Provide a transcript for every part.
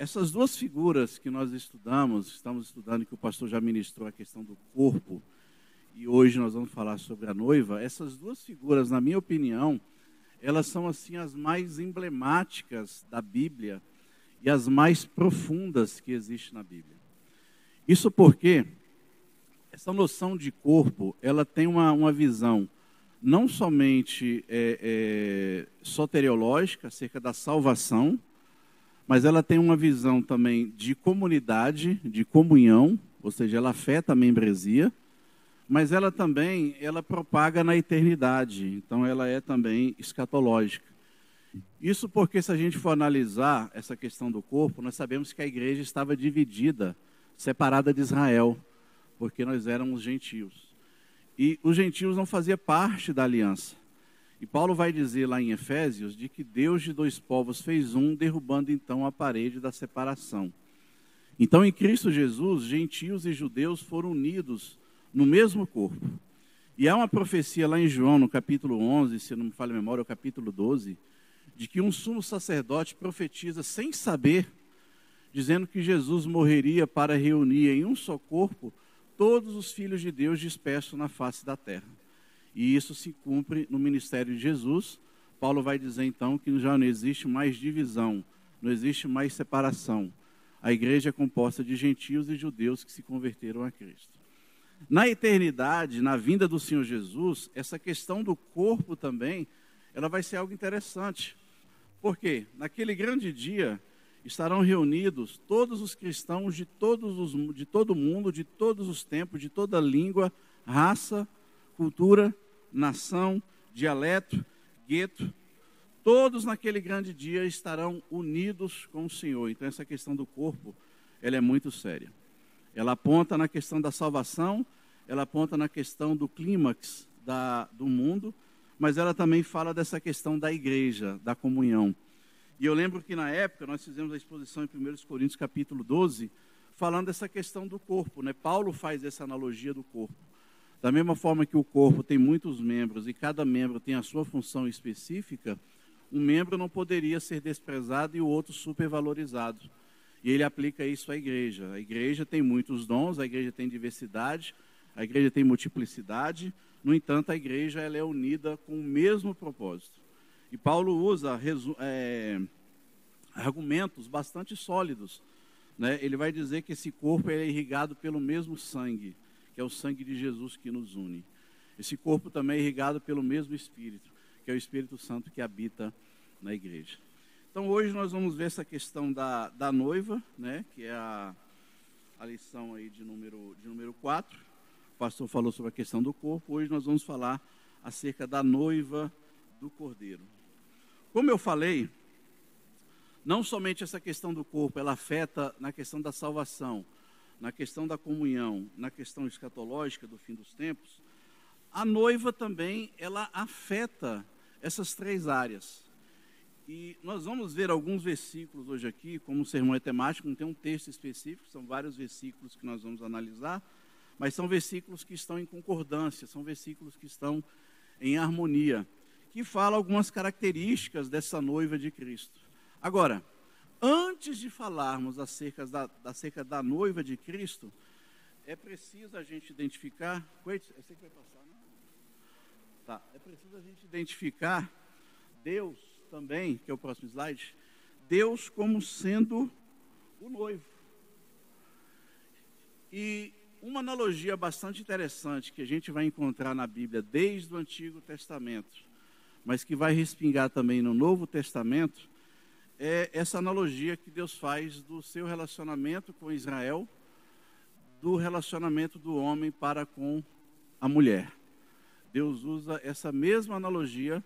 Essas duas figuras que nós estamos estudando, que o pastor já ministrou a questão do corpo, e hoje nós vamos falar sobre a noiva. Essas duas figuras, na minha opinião, elas são assim as mais emblemáticas da Bíblia e as mais profundas que existem na Bíblia. Isso porque essa noção de corpo, ela tem uma visão não somente soteriológica, acerca da salvação, mas ela tem uma visão também de comunidade, de comunhão, ou seja, ela afeta a membresia, mas ela também, ela propaga na eternidade, então ela é também escatológica. Isso porque, se a gente for analisar essa questão do corpo, nós sabemos que a igreja estava dividida, separada de Israel, porque nós éramos gentios. E os gentios não faziam parte da aliança. E Paulo vai dizer lá em Efésios, de que Deus de dois povos fez um, derrubando então a parede da separação. Então, em Cristo Jesus, gentios e judeus foram unidos no mesmo corpo. E há uma profecia lá em João, no capítulo 11, se não me falha a memória, é o capítulo 12, de que um sumo sacerdote profetiza sem saber, dizendo que Jesus morreria para reunir em um só corpo todos os filhos de Deus dispersos na face da terra. E isso se cumpre no ministério de Jesus. Paulo vai dizer então que já não existe mais divisão, não existe mais separação. A igreja é composta de gentios e judeus que se converteram a Cristo. Na eternidade, na vinda do Senhor Jesus, essa questão do corpo também, ela vai ser algo interessante. Porque naquele grande dia estarão reunidos todos os cristãos de todo o mundo, de todos os tempos, de toda língua, raça, cultura, nação, dialeto, gueto. Todos naquele grande dia estarão unidos com o Senhor. Então essa questão do corpo, ela é muito séria. Ela aponta na questão da salvação, ela aponta na questão do clímax do mundo, mas ela também fala dessa questão da igreja, da comunhão. E eu lembro que na época nós fizemos a exposição em 1 Coríntios capítulo 12, falando dessa questão do corpo, né? Paulo faz essa analogia do corpo. Da mesma forma que o corpo tem muitos membros e cada membro tem a sua função específica, um membro não poderia ser desprezado e o outro supervalorizado. E ele aplica isso à igreja. A igreja tem muitos dons, a igreja tem diversidade, a igreja tem multiplicidade. No entanto, a igreja ela é unida com o mesmo propósito. E Paulo usa argumentos bastante sólidos, né? Ele vai dizer que esse corpo é irrigado pelo mesmo sangue, que é o sangue de Jesus que nos une. Esse corpo também é irrigado pelo mesmo Espírito, que é o Espírito Santo que habita na igreja. Então hoje nós vamos ver essa questão da noiva, né? Que é a lição aí de número 4. O pastor falou sobre a questão do corpo, hoje nós vamos falar acerca da noiva do Cordeiro. Como eu falei, não somente essa questão do corpo, ela afeta na questão da salvação, na questão da comunhão, na questão escatológica do fim dos tempos, a noiva também, ela afeta essas três áreas. E nós vamos ver alguns versículos hoje aqui, como o sermão é temático, não tem um texto específico, são vários versículos que nós vamos analisar, mas são versículos que estão em concordância, são versículos que estão em harmonia, que falam algumas características dessa noiva de Cristo. Agora, antes de falarmos acerca da noiva de Cristo, é preciso a gente identificar... Eu sei que vai passar, né? Tá. É preciso a gente identificar Deus também, que é o próximo slide, Deus como sendo o noivo. E uma analogia bastante interessante que a gente vai encontrar na Bíblia desde o Antigo Testamento, mas que vai respingar também no Novo Testamento, é essa analogia que Deus faz do seu relacionamento com Israel, do relacionamento do homem para com a mulher. Deus usa essa mesma analogia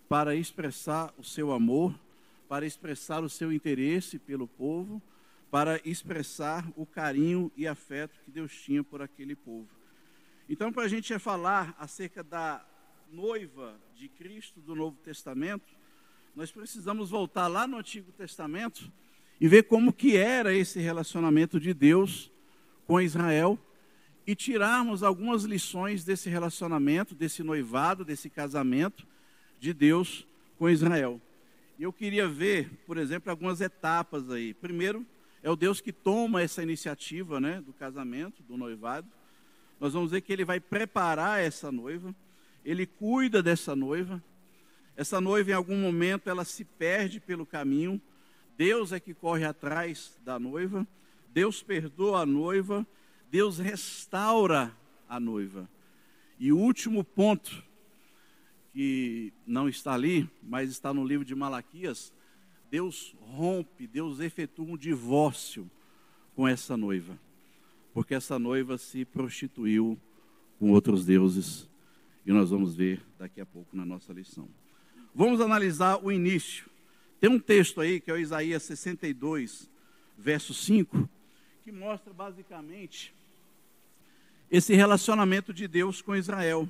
para expressar o seu amor, para expressar o seu interesse pelo povo, para expressar o carinho e afeto que Deus tinha por aquele povo. Então, para a gente falar acerca da noiva de Cristo do Novo Testamento, nós precisamos voltar lá no Antigo Testamento e ver como que era esse relacionamento de Deus com Israel e tirarmos algumas lições desse relacionamento, desse noivado, desse casamento de Deus com Israel. E eu queria ver, por exemplo, algumas etapas aí. Primeiro, é o Deus que toma essa iniciativa, né, do casamento, do noivado. Nós vamos ver que ele vai preparar essa noiva, ele cuida dessa noiva. Essa noiva, em algum momento, ela se perde pelo caminho. Deus é que corre atrás da noiva. Deus perdoa a noiva. Deus restaura a noiva. E o último ponto, que não está ali, mas está no livro de Malaquias, Deus rompe, Deus efetua um divórcio com essa noiva. Porque essa noiva se prostituiu com outros deuses. E nós vamos ver daqui a pouco na nossa lição. Vamos analisar o início. Tem um texto aí, que é o Isaías 62, verso 5, que mostra basicamente esse relacionamento de Deus com Israel.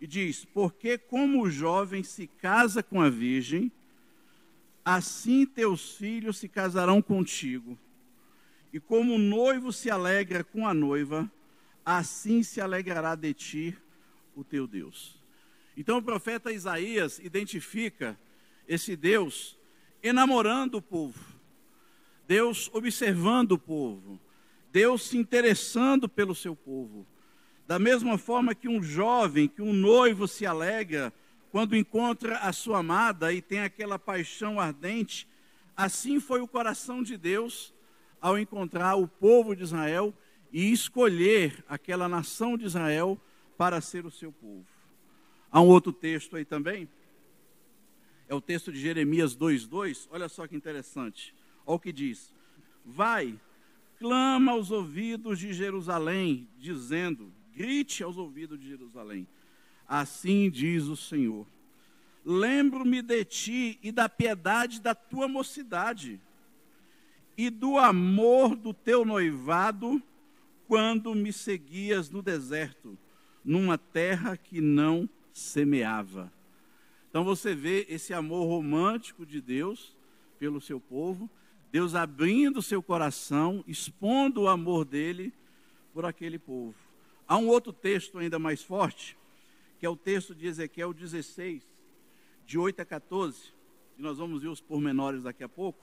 E diz: porque como o jovem se casa com a virgem, assim teus filhos se casarão contigo. E como o noivo se alegra com a noiva, assim se alegrará de ti o teu Deus. Então o profeta Isaías identifica esse Deus enamorando o povo, Deus observando o povo, Deus se interessando pelo seu povo. Da mesma forma que um jovem, que um noivo se alegra quando encontra a sua amada e tem aquela paixão ardente, assim foi o coração de Deus ao encontrar o povo de Israel e escolher aquela nação de Israel para ser o seu povo. Há um outro texto aí também, é o texto de Jeremias 2:2, olha só que interessante, olha o que diz: vai, clama aos ouvidos de Jerusalém, dizendo, grite aos ouvidos de Jerusalém, assim diz o Senhor, lembro-me de ti e da piedade da tua mocidade, e do amor do teu noivado, quando me seguias no deserto, numa terra que não semeava. Então você vê esse amor romântico de Deus pelo seu povo, Deus abrindo seu coração, expondo o amor dele por aquele povo. Há um outro texto ainda mais forte, que é o texto de Ezequiel 16, de 8 a 14, e nós vamos ver os pormenores daqui a pouco.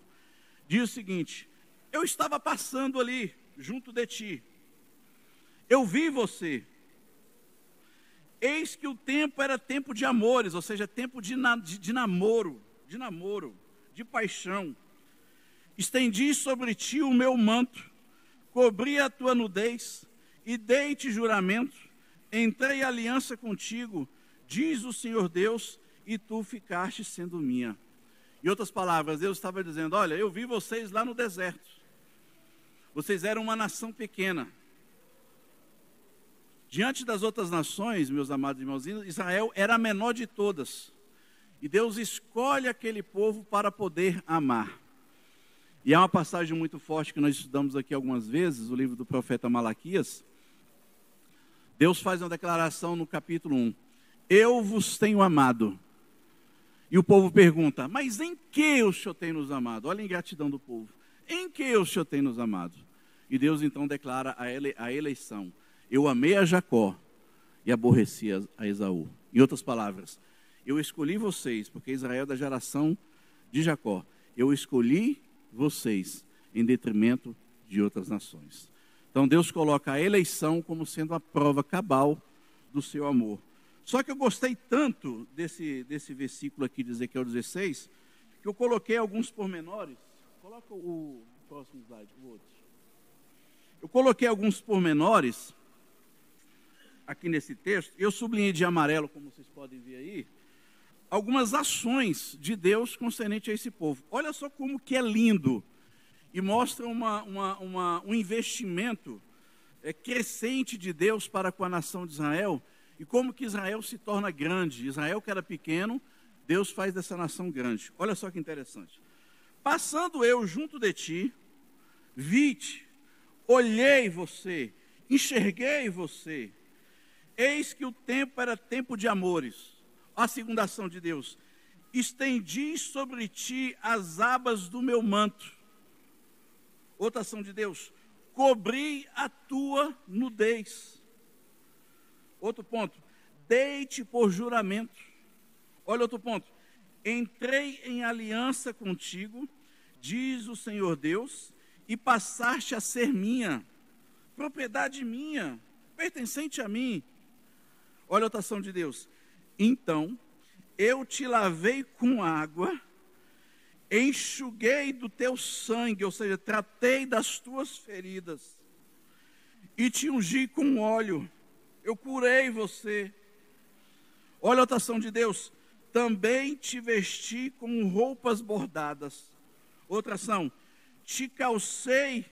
Diz o seguinte: eu estava passando ali, junto de ti, eu vi você, eis que o tempo era tempo de amores, ou seja, tempo de namoro, de paixão. Estendi sobre ti o meu manto, cobri a tua nudez e dei-te juramento, entrei em aliança contigo, diz o Senhor Deus, e tu ficaste sendo minha. Em outras palavras, Deus estava dizendo: olha, eu vi vocês lá no deserto, vocês eram uma nação pequena. Diante das outras nações, meus amados irmãos, Israel era a menor de todas. E Deus escolhe aquele povo para poder amar. E há uma passagem muito forte que nós estudamos aqui algumas vezes, o livro do profeta Malaquias. Deus faz uma declaração no capítulo 1. Eu vos tenho amado. E o povo pergunta: mas em que o Senhor tem nos amado? Olha a ingratidão do povo. Em que o Senhor tem nos amado? E Deus então declara a eleição. Eu amei a Jacó e aborreci a Esaú. Em outras palavras, eu escolhi vocês, porque Israel é da geração de Jacó. Eu escolhi vocês em detrimento de outras nações. Então Deus coloca a eleição como sendo a prova cabal do seu amor. Só que eu gostei tanto desse versículo aqui de Ezequiel 16, que eu coloquei alguns pormenores. Coloca o próximo slide, o outro. Eu coloquei alguns pormenores aqui nesse texto. Eu sublinhei de amarelo, como vocês podem ver aí, algumas ações de Deus concernente a esse povo. Olha só como que é lindo. E mostra um investimento crescente de Deus para com a nação de Israel. E como que Israel se torna grande. Israel, que era pequeno, Deus faz dessa nação grande. Olha só que interessante. Passando eu junto de ti, vi-te, olhei você, enxerguei você. Eis que o tempo era tempo de amores. A segunda ação de Deus. Estendi sobre ti as abas do meu manto. Outra ação de Deus. Cobri a tua nudez. Outro ponto. Dei-te por juramento. Olha outro ponto. Entrei em aliança contigo, diz o Senhor Deus, e passaste a ser minha, propriedade minha, pertencente a mim. Olha a oração de Deus. Então, eu te lavei com água, enxuguei do teu sangue, ou seja, tratei das tuas feridas, e te ungi com óleo, eu curei você. Olha a oração de Deus. Também te vesti com roupas bordadas. Outra ação. Te calcei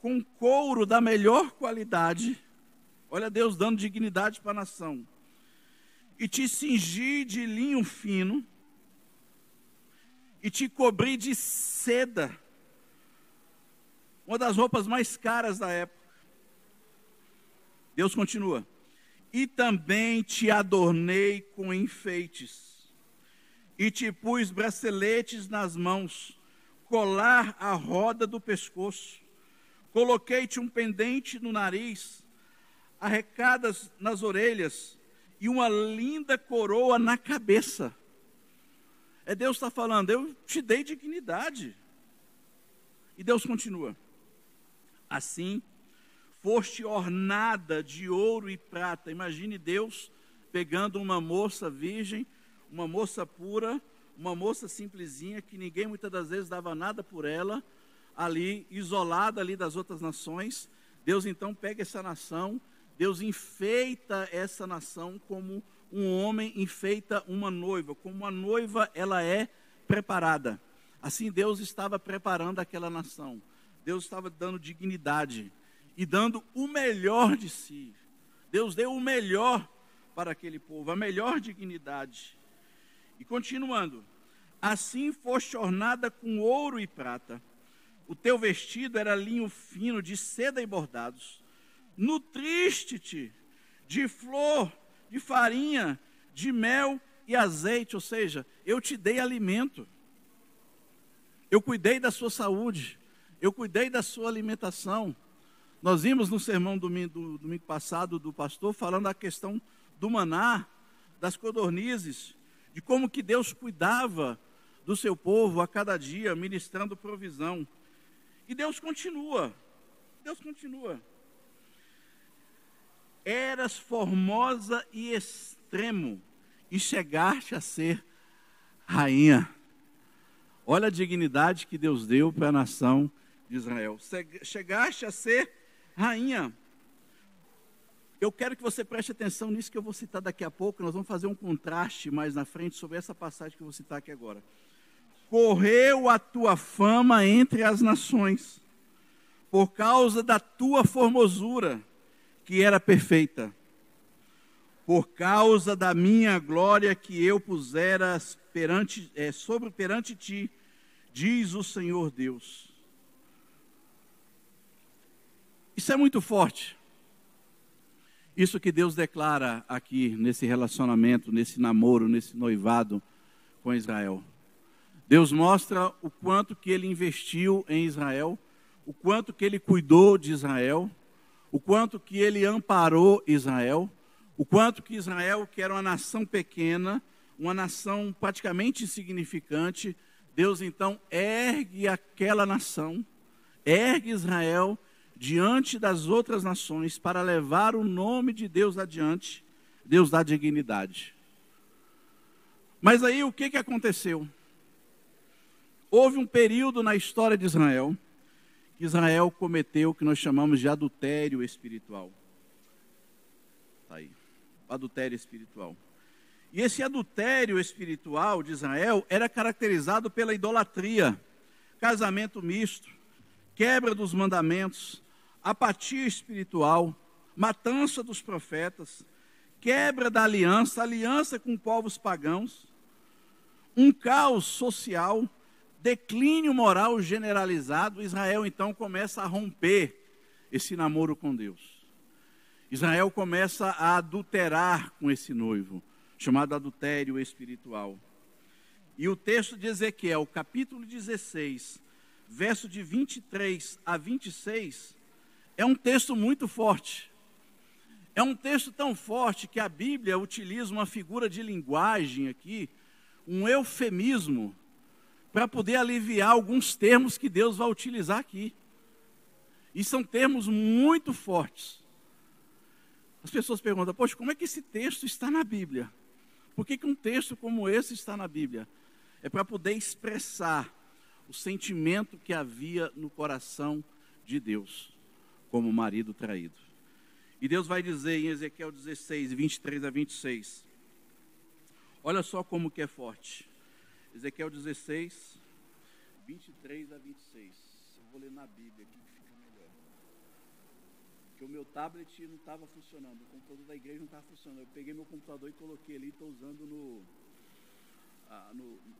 com couro da melhor qualidade. Olha Deus dando dignidade para a nação. E te cingi de linho fino. E te cobri de seda. Uma das roupas mais caras da época. Deus continua. E também te adornei com enfeites. E te pus braceletes nas mãos, colar à roda do pescoço. Coloquei-te um pendente no nariz, arrecadas nas orelhas e uma linda coroa na cabeça. Deus está falando, eu te dei dignidade. E Deus continua. Assim, foste ornada de ouro e prata. Imagine Deus pegando uma moça virgem, uma moça pura, uma moça simplesinha, que ninguém muitas das vezes dava nada por ela, ali, isolada ali das outras nações. Deus então pega essa nação, Deus enfeita essa nação como um homem enfeita uma noiva, como uma noiva ela é preparada. Assim Deus estava preparando aquela nação, Deus estava dando dignidade e dando o melhor de si. Deus deu o melhor para aquele povo, a melhor dignidade. E continuando, assim foste ornada com ouro e prata, o teu vestido era linho fino de seda e bordados, nutriste-te de flor, de farinha, de mel e azeite, ou seja, eu te dei alimento, eu cuidei da sua saúde, eu cuidei da sua alimentação. Nós vimos no sermão do domingo passado do pastor, falando da questão do maná, das codornizes, de como que Deus cuidava do seu povo a cada dia, ministrando provisão. E Deus continua. Eras formosa e extremo, e chegaste a ser rainha. Olha a dignidade que Deus deu para a nação de Israel. Chegaste a ser rainha. Eu quero que você preste atenção nisso que eu vou citar daqui a pouco. Nós vamos fazer um contraste mais na frente sobre essa passagem que eu vou citar aqui agora. Correu a tua fama entre as nações, por causa da tua formosura, que era perfeita, por causa da minha glória que eu pusera perante ti, diz o Senhor Deus. Isso é muito forte. Isso que Deus declara aqui nesse relacionamento, nesse namoro, nesse noivado com Israel. Deus mostra o quanto que Ele investiu em Israel, o quanto que Ele cuidou de Israel, o quanto que Ele amparou Israel, o quanto que Israel, que era uma nação pequena, uma nação praticamente insignificante, Deus então ergue aquela nação, ergue Israel diante das outras nações para levar o nome de Deus adiante. Deus dá dignidade. Mas aí o que aconteceu? Houve um período na história de Israel que Israel cometeu o que nós chamamos de adultério espiritual. Está aí, adultério espiritual. E esse adultério espiritual de Israel era caracterizado pela idolatria, casamento misto, quebra dos mandamentos, apatia espiritual, matança dos profetas, quebra da aliança com povos pagãos, um caos social, declínio moral generalizado. Israel então começa a romper esse namoro com Deus. Israel começa a adulterar com esse noivo, chamado adultério espiritual. E o texto de Ezequiel, capítulo 16, verso de 23 a 26, é um texto muito forte. É um texto tão forte que a Bíblia utiliza uma figura de linguagem aqui, um eufemismo, para poder aliviar alguns termos que Deus vai utilizar aqui. E são termos muito fortes. As pessoas perguntam, poxa, como é que esse texto está na Bíblia? Por que um texto como esse está na Bíblia? É para poder expressar o sentimento que havia no coração de Deus, como marido traído. E Deus vai dizer em Ezequiel 16, 23 a 26. Olha só como que é forte. Ezequiel 16, 23 a 26. Eu vou ler na Bíblia aqui que fica melhor. Porque o meu tablet não estava funcionando, o computador da igreja não estava funcionando. Eu peguei meu computador e coloquei ali, estou usando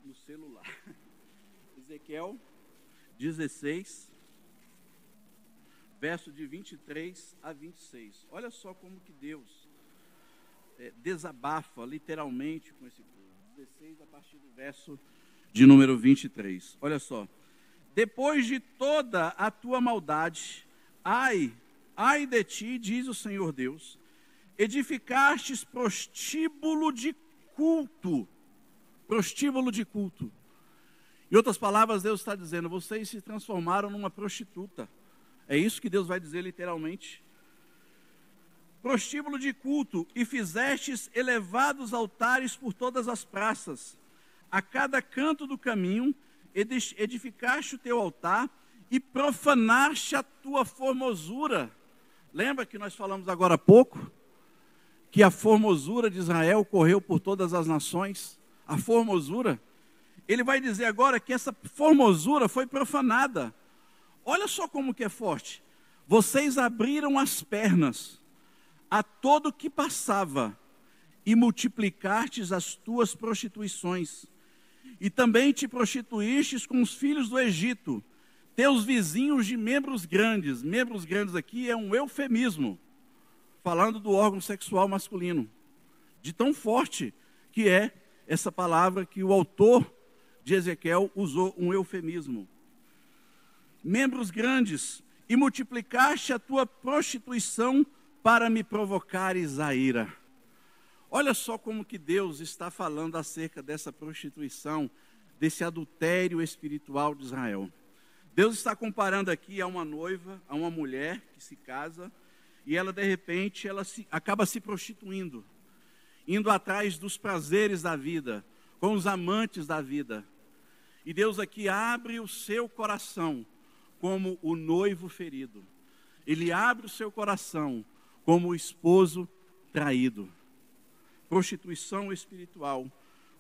no celular. Ezequiel 16, verso de 23 a 26. Olha só como que Deus desabafa literalmente com esse povo. 16 a partir do verso de número 23. Olha só. Depois de toda a tua maldade, ai de ti, diz o Senhor Deus, edificastes prostíbulo de culto. Prostíbulo de culto. Em outras palavras, Deus está dizendo, vocês se transformaram numa prostituta. É isso que Deus vai dizer literalmente. Prostíbulo de culto, e fizestes elevados altares por todas as praças. A cada canto do caminho, edificaste o teu altar e profanaste a tua formosura. Lembra que nós falamos agora há pouco? Que a formosura de Israel correu por todas as nações. A formosura. Ele vai dizer agora que essa formosura foi profanada. Olha só como que é forte. Vocês abriram as pernas a todo que passava e multiplicastes as tuas prostituições. E também te prostituístes com os filhos do Egito, teus vizinhos de membros grandes. Membros grandes aqui é um eufemismo, falando do órgão sexual masculino. De tão forte que é essa palavra que o autor de Ezequiel usou um eufemismo. Membros grandes, e multiplicaste a tua prostituição para me provocares a ira. Olha só como que Deus está falando acerca dessa prostituição, desse adultério espiritual de Israel. Deus está comparando aqui a uma noiva, a uma mulher que se casa, e ela de repente acaba se prostituindo, indo atrás dos prazeres da vida, com os amantes da vida. E Deus aqui abre o seu coração como o noivo ferido. Ele abre o seu coração como o esposo traído. Prostituição espiritual.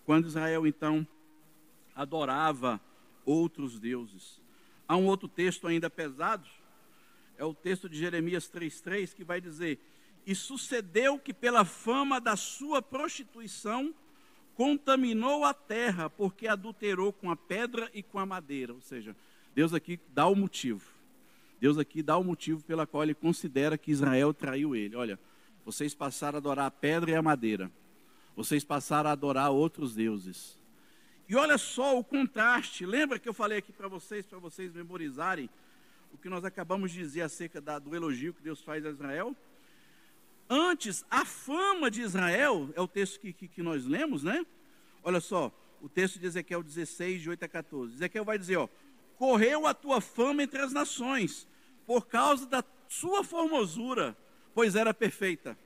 Quando Israel, então, adorava outros deuses. Há um outro texto ainda pesado, é o texto de Jeremias 3,3, que vai dizer: e sucedeu que pela fama da sua prostituição contaminou a terra, porque adulterou com a pedra e com a madeira. Ou seja, Deus aqui dá o motivo. Deus aqui dá o motivo pela qual ele considera que Israel traiu ele. Olha, vocês passaram a adorar a pedra e a madeira. Vocês passaram a adorar outros deuses. E olha só o contraste. Lembra que eu falei aqui para vocês memorizarem o que nós acabamos de dizer acerca do elogio que Deus faz a Israel? Antes, a fama de Israel, é o texto que nós lemos, né? Olha só, o texto de Ezequiel 16, de 8 a 14. Ezequiel vai dizer, correu a tua fama entre as nações, por causa da sua formosura, pois era perfeita,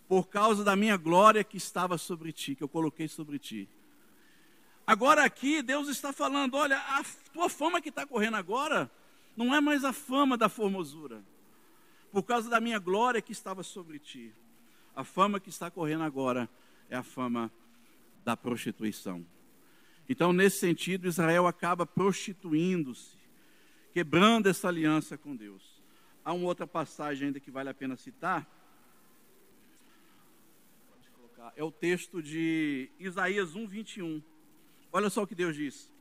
por causa da minha glória que estava sobre ti, que eu coloquei sobre ti. Agora aqui, Deus está falando, olha, a tua fama que está correndo agora, não é mais a fama da formosura, por causa da minha glória que estava sobre ti. A fama que está correndo agora é a fama da prostituição. Então, nesse sentido, Israel acaba prostituindo-se, quebrando essa aliança com Deus. Há uma outra passagem ainda que vale a pena citar. É o texto de Isaías 1:21. Olha só o que Deus diz.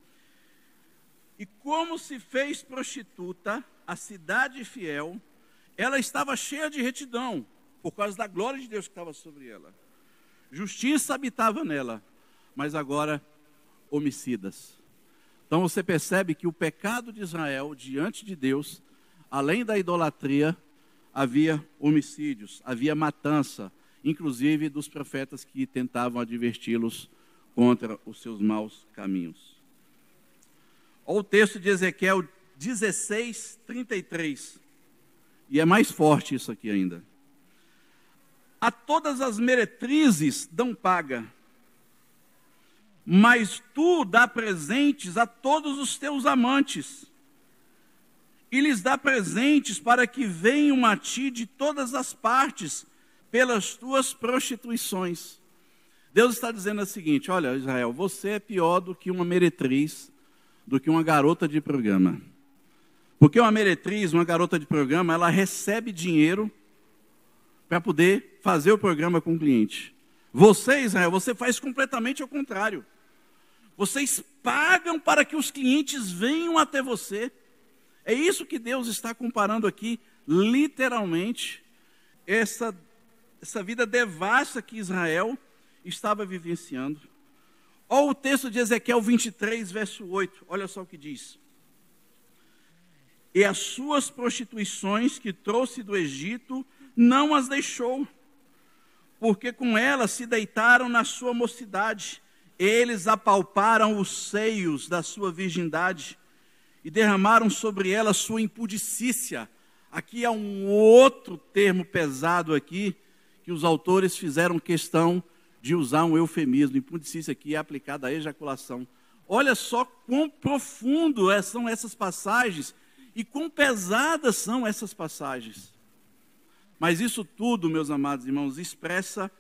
E como se fez prostituta a cidade fiel, ela estava cheia de retidão, por causa da glória de Deus que estava sobre ela. Justiça habitava nela, mas agora homicidas. Então você percebe que o pecado de Israel diante de Deus, além da idolatria, havia homicídios, havia matança, inclusive dos profetas que tentavam adverti-los contra os seus maus caminhos. Olha o texto de Ezequiel 16:33. E é mais forte isso aqui ainda. A todas as meretrizes dão paga, mas tu dá presentes a todos os teus amantes, e lhes dá presentes para que venham a ti de todas as partes, pelas tuas prostituições. Deus está dizendo o seguinte: olha, Israel, você é pior do que uma meretriz, do que uma garota de programa. Porque uma meretriz, uma garota de programa, ela recebe dinheiro para poder fazer o programa com o cliente. Você, Israel, você faz completamente ao contrário. Vocês pagam para que os clientes venham até você. É isso que Deus está comparando aqui, literalmente, essa vida devassa que Israel estava vivenciando. Olha o texto de Ezequiel 23, verso 8, olha só o que diz. E as suas prostituições que trouxe do Egito, não as deixou, porque com elas se deitaram na sua mocidade. Eles apalparam os seios da sua virgindade e derramaram sobre ela sua impudicícia. Aqui há um outro termo pesado aqui, que os autores fizeram questão de usar um eufemismo. Impudicícia aqui é aplicada à ejaculação. Olha só quão profundo são essas passagens e quão pesadas são essas passagens. Mas isso tudo, meus amados irmãos, expressa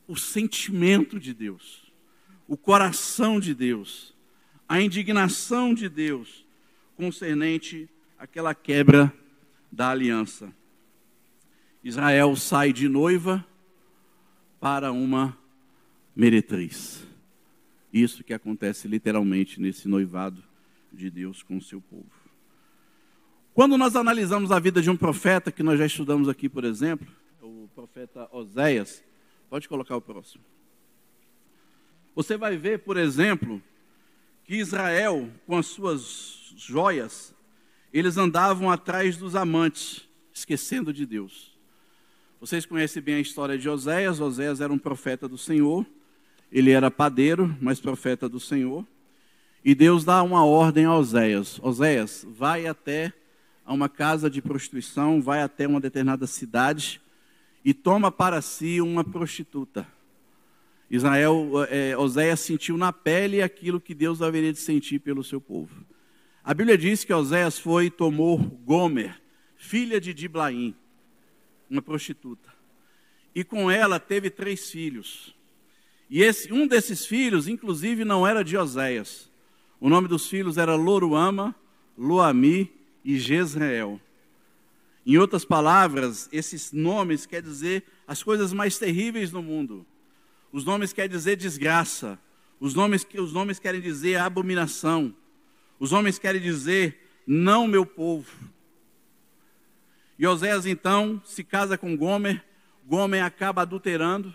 o sentimento de Deus, o coração de Deus, a indignação de Deus concernente àquela quebra da aliança. Israel sai de noiva para uma meretriz. Isso que acontece literalmente nesse noivado de Deus com o seu povo. Quando nós analisamos a vida de um profeta, que nós já estudamos aqui, por exemplo, o profeta Oséias, pode colocar o próximo. Você vai ver, por exemplo, que Israel, com as suas joias, eles andavam atrás dos amantes, esquecendo de Deus. Vocês conhecem bem a história de Oséias. Oséias era um profeta do Senhor, ele era padeiro, mas profeta do Senhor. E Deus dá uma ordem a Oséias: Oséias, vai até a uma casa de prostituição, vai até uma determinada cidade e toma para si uma prostituta. Oséias sentiu na pele aquilo que Deus haveria de sentir pelo seu povo. A Bíblia diz que Oséias foi e tomou Gomer, filha de Diblaim, uma prostituta. E com ela teve 3 filhos. E um desses filhos, inclusive, não era de Oséias. O nome dos filhos era Loruama, Loami e Jezreel. Em outras palavras, esses nomes querem dizer as coisas mais terríveis do mundo. Os nomes querem dizer desgraça. Os nomes querem dizer abominação. Os nomes querem dizer não meu povo. E Oséias então se casa com Gomer. Gomer acaba adulterando.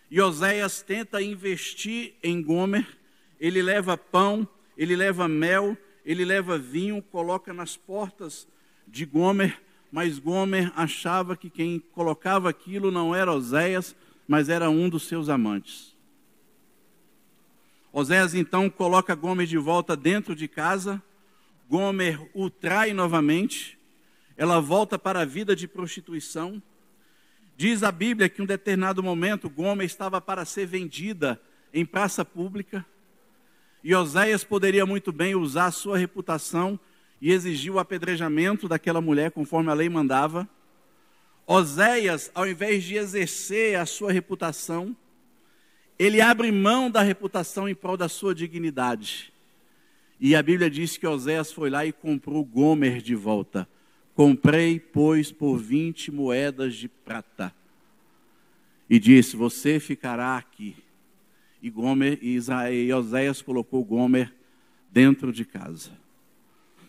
E Oséias tenta investir em Gomer. Ele leva pão, ele leva mel, ele leva vinho, coloca nas portas de Gomer. Mas Gomer achava que quem colocava aquilo não era Oséias, mas era um dos seus amantes. Oséias então coloca Gomer de volta dentro de casa. Gomer o trai novamente. Ela volta para a vida de prostituição. Diz a Bíblia que em um determinado momento Gomer estava para ser vendida em praça pública. E Oséias poderia muito bem usar a sua reputação e exigir o apedrejamento daquela mulher conforme a lei mandava. Oséias, ao invés de exercer a sua reputação, ele abre mão da reputação em prol da sua dignidade. E a Bíblia diz que Oséias foi lá e comprou Gomer de volta. Comprei, pois, por 20 moedas de prata. E disse: você ficará aqui. E Oséias colocou Gomer dentro de casa.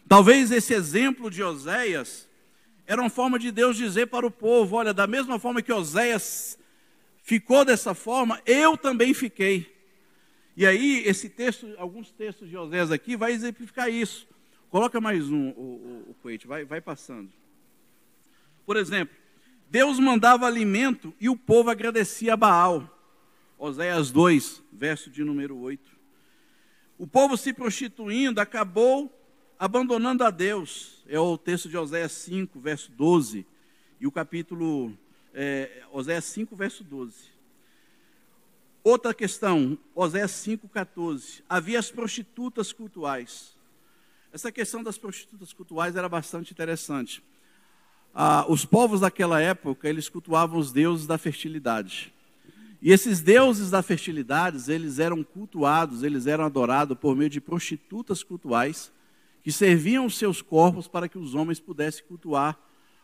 Talvez esse exemplo de Oséias era uma forma de Deus dizer para o povo: olha, da mesma forma que Oséias ficou dessa forma, eu também fiquei. E aí, alguns textos de Oséias aqui vai exemplificar isso. Coloca mais o Coit, vai passando. Por exemplo, Deus mandava alimento e o povo agradecia a Baal. Oséias 2, verso de número 8. O povo se prostituindo acabou abandonando a Deus, é o texto de Oséias 5, verso 12, e o capítulo, Oséias 5, verso 12. Outra questão, Oséias 5, 14. Havia as prostitutas cultuais. Essa questão das prostitutas cultuais era bastante interessante. Os povos daquela época, eles cultuavam os deuses da fertilidade. E esses deuses da fertilidade, eles eram cultuados, eles eram adorados por meio de prostitutas cultuais, que serviam os seus corpos para que os homens pudessem cultuar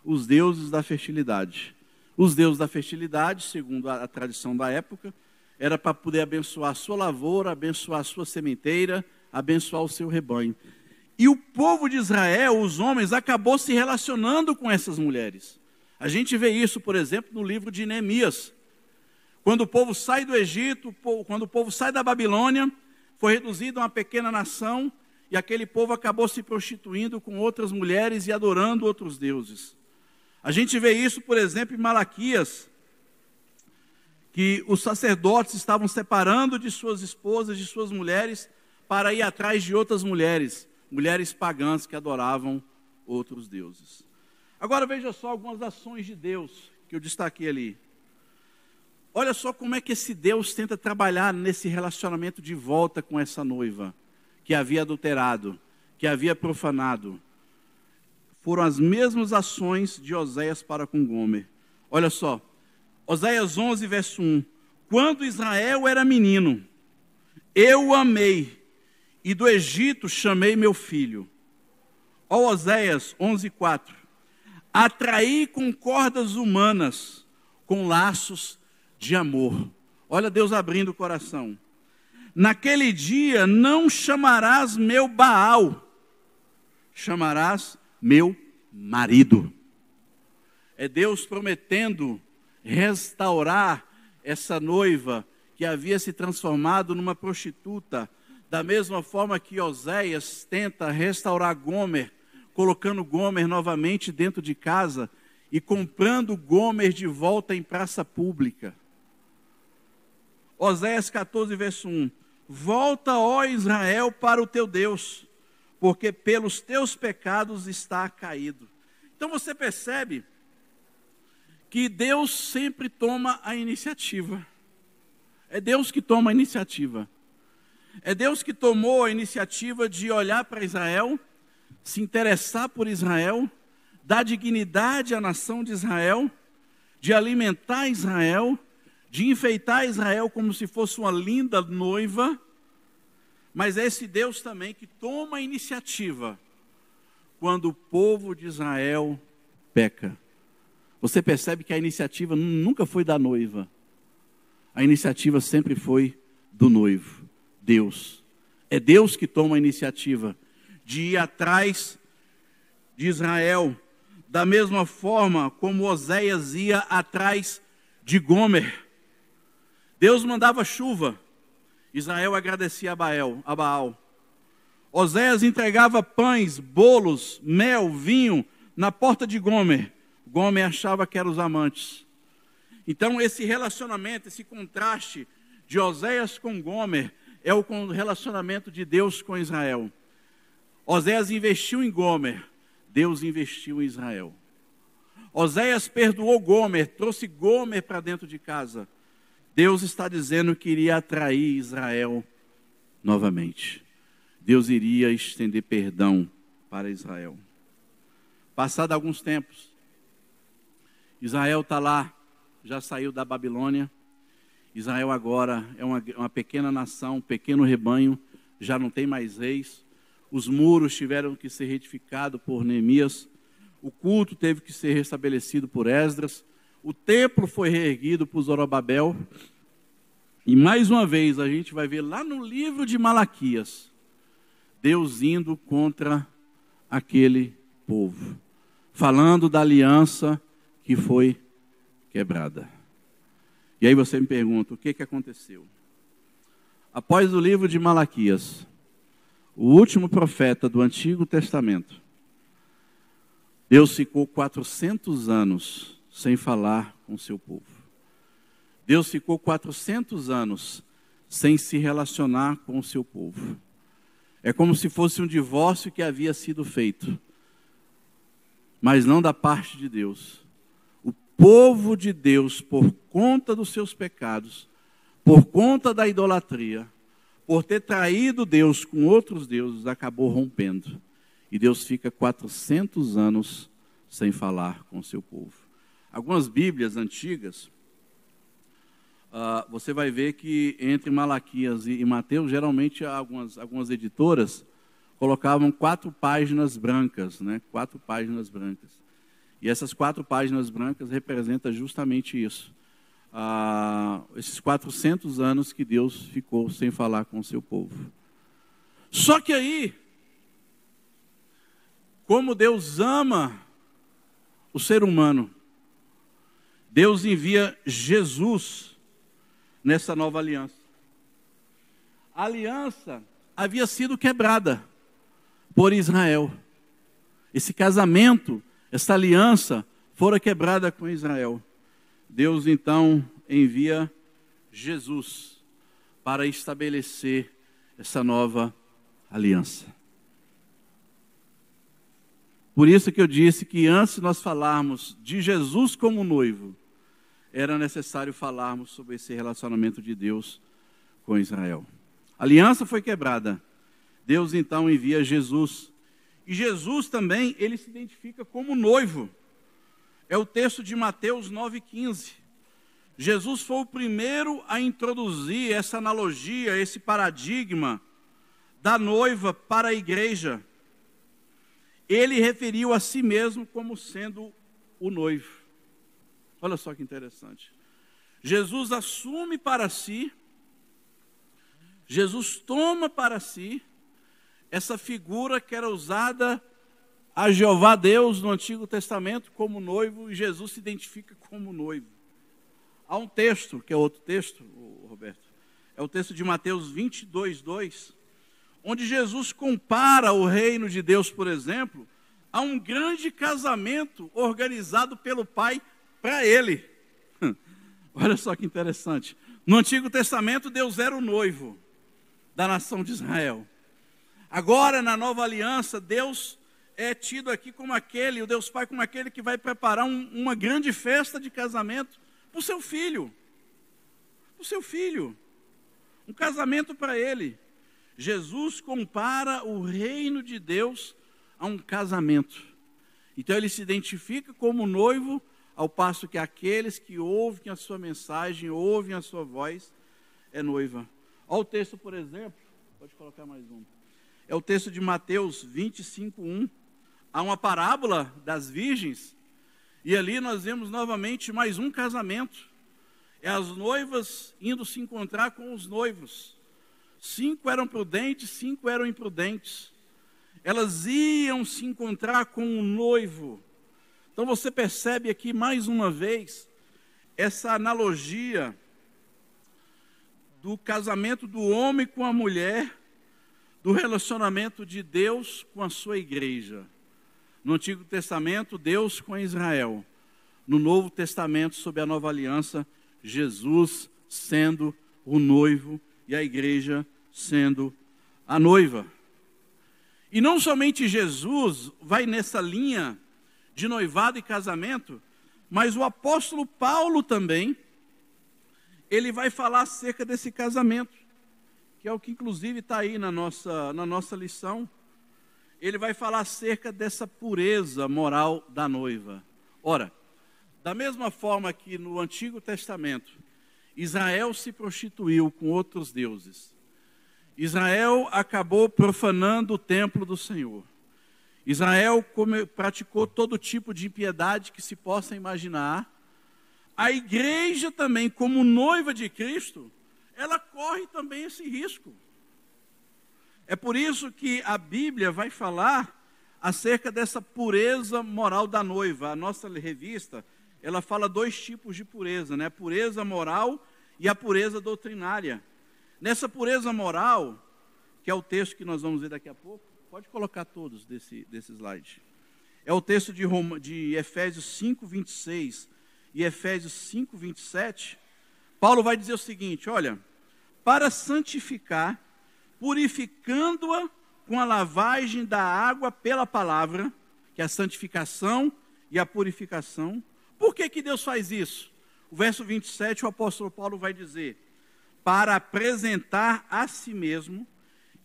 os deuses da fertilidade. Os deuses da fertilidade, segundo a tradição da época, era para poder abençoar a sua lavoura, abençoar a sua sementeira, abençoar o seu rebanho. E o povo de Israel, os homens, acabou se relacionando com essas mulheres. A gente vê isso, por exemplo, no livro de Neemias. Quando o povo sai do Egito, quando o povo sai da Babilônia, foi reduzido a uma pequena nação, e aquele povo acabou se prostituindo com outras mulheres e adorando outros deuses. A gente vê isso, por exemplo, em Malaquias, que os sacerdotes estavam separando de suas esposas, de suas mulheres, para ir atrás de outras mulheres, mulheres pagãs que adoravam outros deuses. Agora veja só algumas ações de Deus que eu destaquei ali. Olha só como é que esse Deus tenta trabalhar nesse relacionamento de volta com essa noiva, que havia adulterado, que havia profanado. Foram as mesmas ações de Oséias para com Gomer. Olha só, Oséias 11, verso 1. Quando Israel era menino, eu o amei, e do Egito chamei meu filho. Ó Oséias 11, 4. Atraí com cordas humanas, com laços de amor. Olha Deus abrindo o coração. Naquele dia não chamarás meu Baal, chamarás meu marido. É Deus prometendo restaurar essa noiva que havia se transformado numa prostituta, da mesma forma que Oséias tenta restaurar Gomer, colocando Gomer novamente dentro de casa e comprando Gomer de volta em praça pública. Oséias 14, verso 1. Volta, ó Israel, para o teu Deus, porque pelos teus pecados está caído. Então você percebe que Deus sempre toma a iniciativa. É Deus que toma a iniciativa. É Deus que tomou a iniciativa de olhar para Israel, se interessar por Israel, dar dignidade à nação de Israel, de alimentar Israel, de enfeitar Israel como se fosse uma linda noiva. Mas é esse Deus também que toma a iniciativa quando o povo de Israel peca. Você percebe que a iniciativa nunca foi da noiva. A iniciativa sempre foi do noivo, Deus. É Deus que toma a iniciativa de ir atrás de Israel, da mesma forma como Oséias ia atrás de Gomer. Deus mandava chuva, Israel agradecia a Baal. Oséias entregava pães, bolos, mel, vinho na porta de Gomer. Gomer achava que eram os amantes. Então esse relacionamento, esse contraste de Oséias com Gomer é o relacionamento de Deus com Israel. Oséias investiu em Gomer, Deus investiu em Israel. Oséias perdoou Gomer, trouxe Gomer para dentro de casa. Deus está dizendo que iria atrair Israel novamente. Deus iria estender perdão para Israel. Passado alguns tempos, Israel está lá, já saiu da Babilônia. Israel agora é uma pequena nação, um pequeno rebanho, já não tem mais reis. Os muros tiveram que ser retificados por Neemias. O culto teve que ser restabelecido por Esdras. O templo foi reerguido por Zorobabel. E mais uma vez a gente vai ver lá no livro de Malaquias, Deus indo contra aquele povo, falando da aliança que foi quebrada. E aí você me pergunta, o que aconteceu? Após o livro de Malaquias, o último profeta do Antigo Testamento, Deus ficou 400 anos sem falar com o seu povo. Deus ficou 400 anos sem se relacionar com o seu povo. É como se fosse um divórcio que havia sido feito, mas não da parte de Deus. O povo de Deus, por conta dos seus pecados, por conta da idolatria, por ter traído Deus com outros deuses, acabou rompendo. E Deus fica 400 anos sem falar com o seu povo. Algumas Bíblias antigas, você vai ver que entre Malaquias e Mateus, geralmente algumas editoras colocavam 4 páginas brancas, né? 4 páginas brancas. E essas 4 páginas brancas representam justamente isso. Esses 400 anos que Deus ficou sem falar com o seu povo. Só que aí, como Deus ama o ser humano, Deus envia Jesus nessa nova aliança. A aliança havia sido quebrada por Israel. Esse casamento, essa aliança, fora quebrada com Israel. Deus então envia Jesus para estabelecer essa nova aliança. Por isso que eu disse que antes de nós falarmos de Jesus como noivo, era necessário falarmos sobre esse relacionamento de Deus com Israel. A aliança foi quebrada. Deus então envia Jesus. E Jesus também, ele se identifica como noivo. É o texto de Mateus 9,15. Jesus foi o primeiro a introduzir essa analogia, esse paradigma da noiva para a igreja. Ele referiu a si mesmo como sendo o noivo. Olha só que interessante. Jesus assume para si, Jesus toma para si essa figura que era usada a Jeová Deus no Antigo Testamento como noivo, e Jesus se identifica como noivo. Há um texto, que é outro texto, Roberto, é o texto de Mateus 22:2, onde Jesus compara o reino de Deus, por exemplo, a um grande casamento organizado pelo Pai para ele. Olha só que interessante. No Antigo Testamento, Deus era o noivo da nação de Israel. Agora, na nova aliança, Deus é tido aqui como aquele, o Deus Pai como aquele que vai preparar uma grande festa de casamento para o seu filho. Para o seu filho. Um casamento para ele. Jesus compara o reino de Deus a um casamento. Então ele se identifica como noivo, ao passo que aqueles que ouvem a sua mensagem, ouvem a sua voz, é noiva. Olha o texto, por exemplo, pode colocar mais um. É o texto de Mateus 25:1. Há uma parábola das virgens, e ali nós vemos novamente mais um casamento. É as noivas indo se encontrar com os noivos. 5 eram prudentes, 5 eram imprudentes. Elas iam se encontrar com o noivo. Então você percebe aqui mais uma vez essa analogia do casamento do homem com a mulher, do relacionamento de Deus com a sua igreja. No Antigo Testamento, Deus com Israel. No Novo Testamento, sob a nova aliança, Jesus sendo o noivo e a igreja sendo a noiva. E não somente Jesus vai nessa linha de noivado e casamento, mas o apóstolo Paulo também, ele vai falar acerca desse casamento, que é o que inclusive está aí na nossa lição. Ele vai falar acerca dessa pureza moral da noiva. Ora, da mesma forma que no Antigo Testamento, Israel se prostituiu com outros deuses, Israel acabou profanando o templo do Senhor. Israel praticou todo tipo de impiedade que se possa imaginar. A igreja também, como noiva de Cristo, ela corre também esse risco. É por isso que a Bíblia vai falar acerca dessa pureza moral da noiva. A nossa revista, ela fala 2 tipos de pureza, né? A pureza moral e a pureza doutrinária. Nessa pureza moral, que é o texto que nós vamos ver daqui a pouco, pode colocar todos desse slide. É o texto de Efésios 5:26 e Efésios 5:27. Paulo vai dizer o seguinte: olha, para santificar, purificando-a com a lavagem da água pela palavra, que é a santificação e a purificação. Por que que Deus faz isso? O verso 27, o apóstolo Paulo vai dizer: para apresentar a si mesmo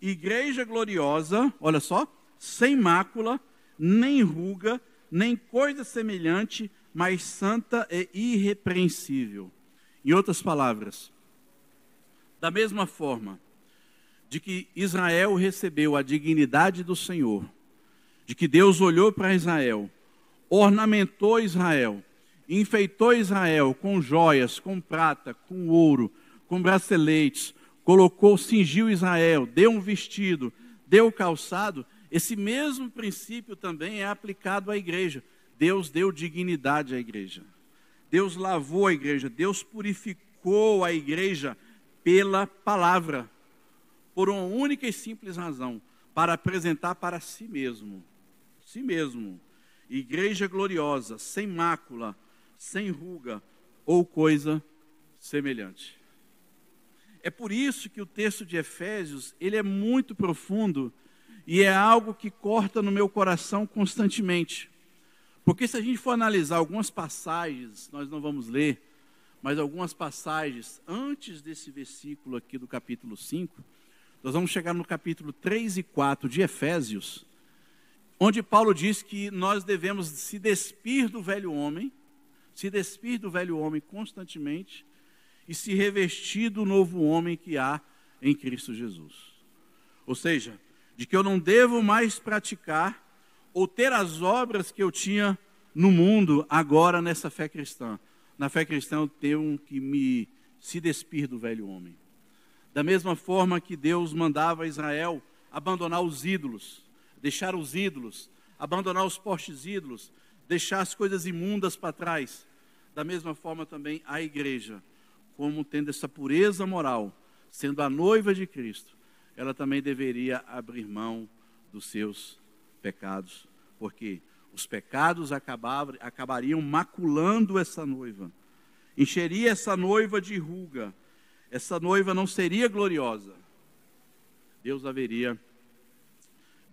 igreja gloriosa, olha só, sem mácula, nem ruga, nem coisa semelhante, mas santa e irrepreensível. Em outras palavras, da mesma forma de que Israel recebeu a dignidade do Senhor, de que Deus olhou para Israel, ornamentou Israel, enfeitou Israel com joias, com prata, com ouro, com braceletes, colocou, cingiu Israel, deu um vestido, deu calçado, esse mesmo princípio também é aplicado à igreja. Deus deu dignidade à igreja. Deus lavou a igreja, Deus purificou a igreja pela palavra, por uma única e simples razão, para apresentar para si mesmo, igreja gloriosa, sem mácula, sem ruga ou coisa semelhante. É por isso que o texto de Efésios, ele é muito profundo e é algo que corta no meu coração constantemente. Porque se a gente for analisar algumas passagens, nós não vamos ler, mas algumas passagens antes desse versículo aqui do capítulo 5, nós vamos chegar no capítulo 3 e 4 de Efésios, onde Paulo diz que nós devemos se despir do velho homem constantemente e se revestir do novo homem que há em Cristo Jesus. Ou seja, de que eu não devo mais praticar ou ter as obras que eu tinha no mundo agora nessa fé cristã. Na fé cristã eu tenho que se despir do velho homem. Da mesma forma que Deus mandava Israel abandonar os ídolos, deixar os ídolos, abandonar os postes ídolos, deixar as coisas imundas para trás. Da mesma forma também a igreja, como tendo essa pureza moral, sendo a noiva de Cristo, ela também deveria abrir mão dos seus pecados, porque os pecados acabariam maculando essa noiva, encheria essa noiva de ruga, essa noiva não seria gloriosa. Deus haveria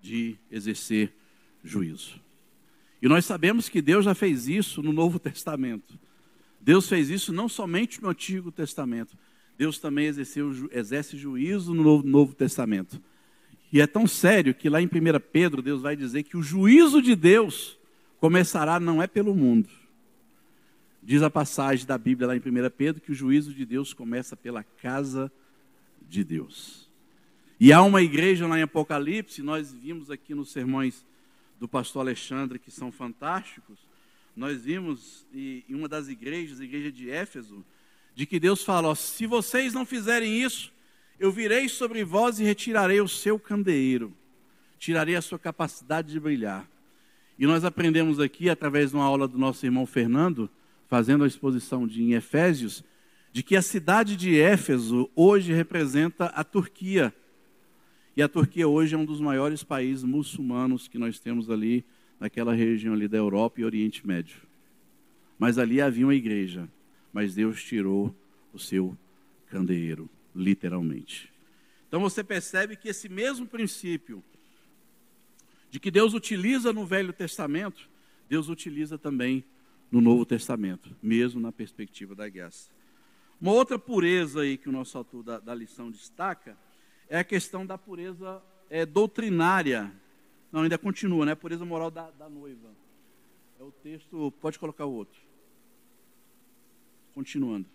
de exercer juízo. E nós sabemos que Deus já fez isso no Novo Testamento. Deus fez isso não somente no Antigo Testamento, Deus também exerce juízo no Novo Testamento. E é tão sério que lá em 1 Pedro, Deus vai dizer que o juízo de Deus começará não é pelo mundo. Diz a passagem da Bíblia lá em 1 Pedro que o juízo de Deus começa pela casa de Deus. E há uma igreja lá em Apocalipse, nós vimos aqui nos sermões do pastor Alexandre, que são fantásticos. Nós vimos em uma das igrejas, a igreja de Éfeso, de que Deus fala: ó, se vocês não fizerem isso, eu virei sobre vós e retirarei o seu candeeiro, tirarei a sua capacidade de brilhar. E nós aprendemos aqui, através de uma aula do nosso irmão Fernando, fazendo a exposição em Efésios, de que a cidade de Éfeso hoje representa a Turquia. E a Turquia hoje é um dos maiores países muçulmanos que nós temos ali, naquela região ali da Europa e Oriente Médio. Mas ali havia uma igreja, mas Deus tirou o seu candeeiro, literalmente. Então você percebe que esse mesmo princípio de que Deus utiliza no Velho Testamento, Deus utiliza também no Novo Testamento, mesmo na perspectiva da graça. Uma outra pureza aí que o nosso autor da lição destaca é a questão da pureza doutrinária. Não, ainda continua, né? A pureza moral da noiva. É o texto, pode colocar o outro. Continuando.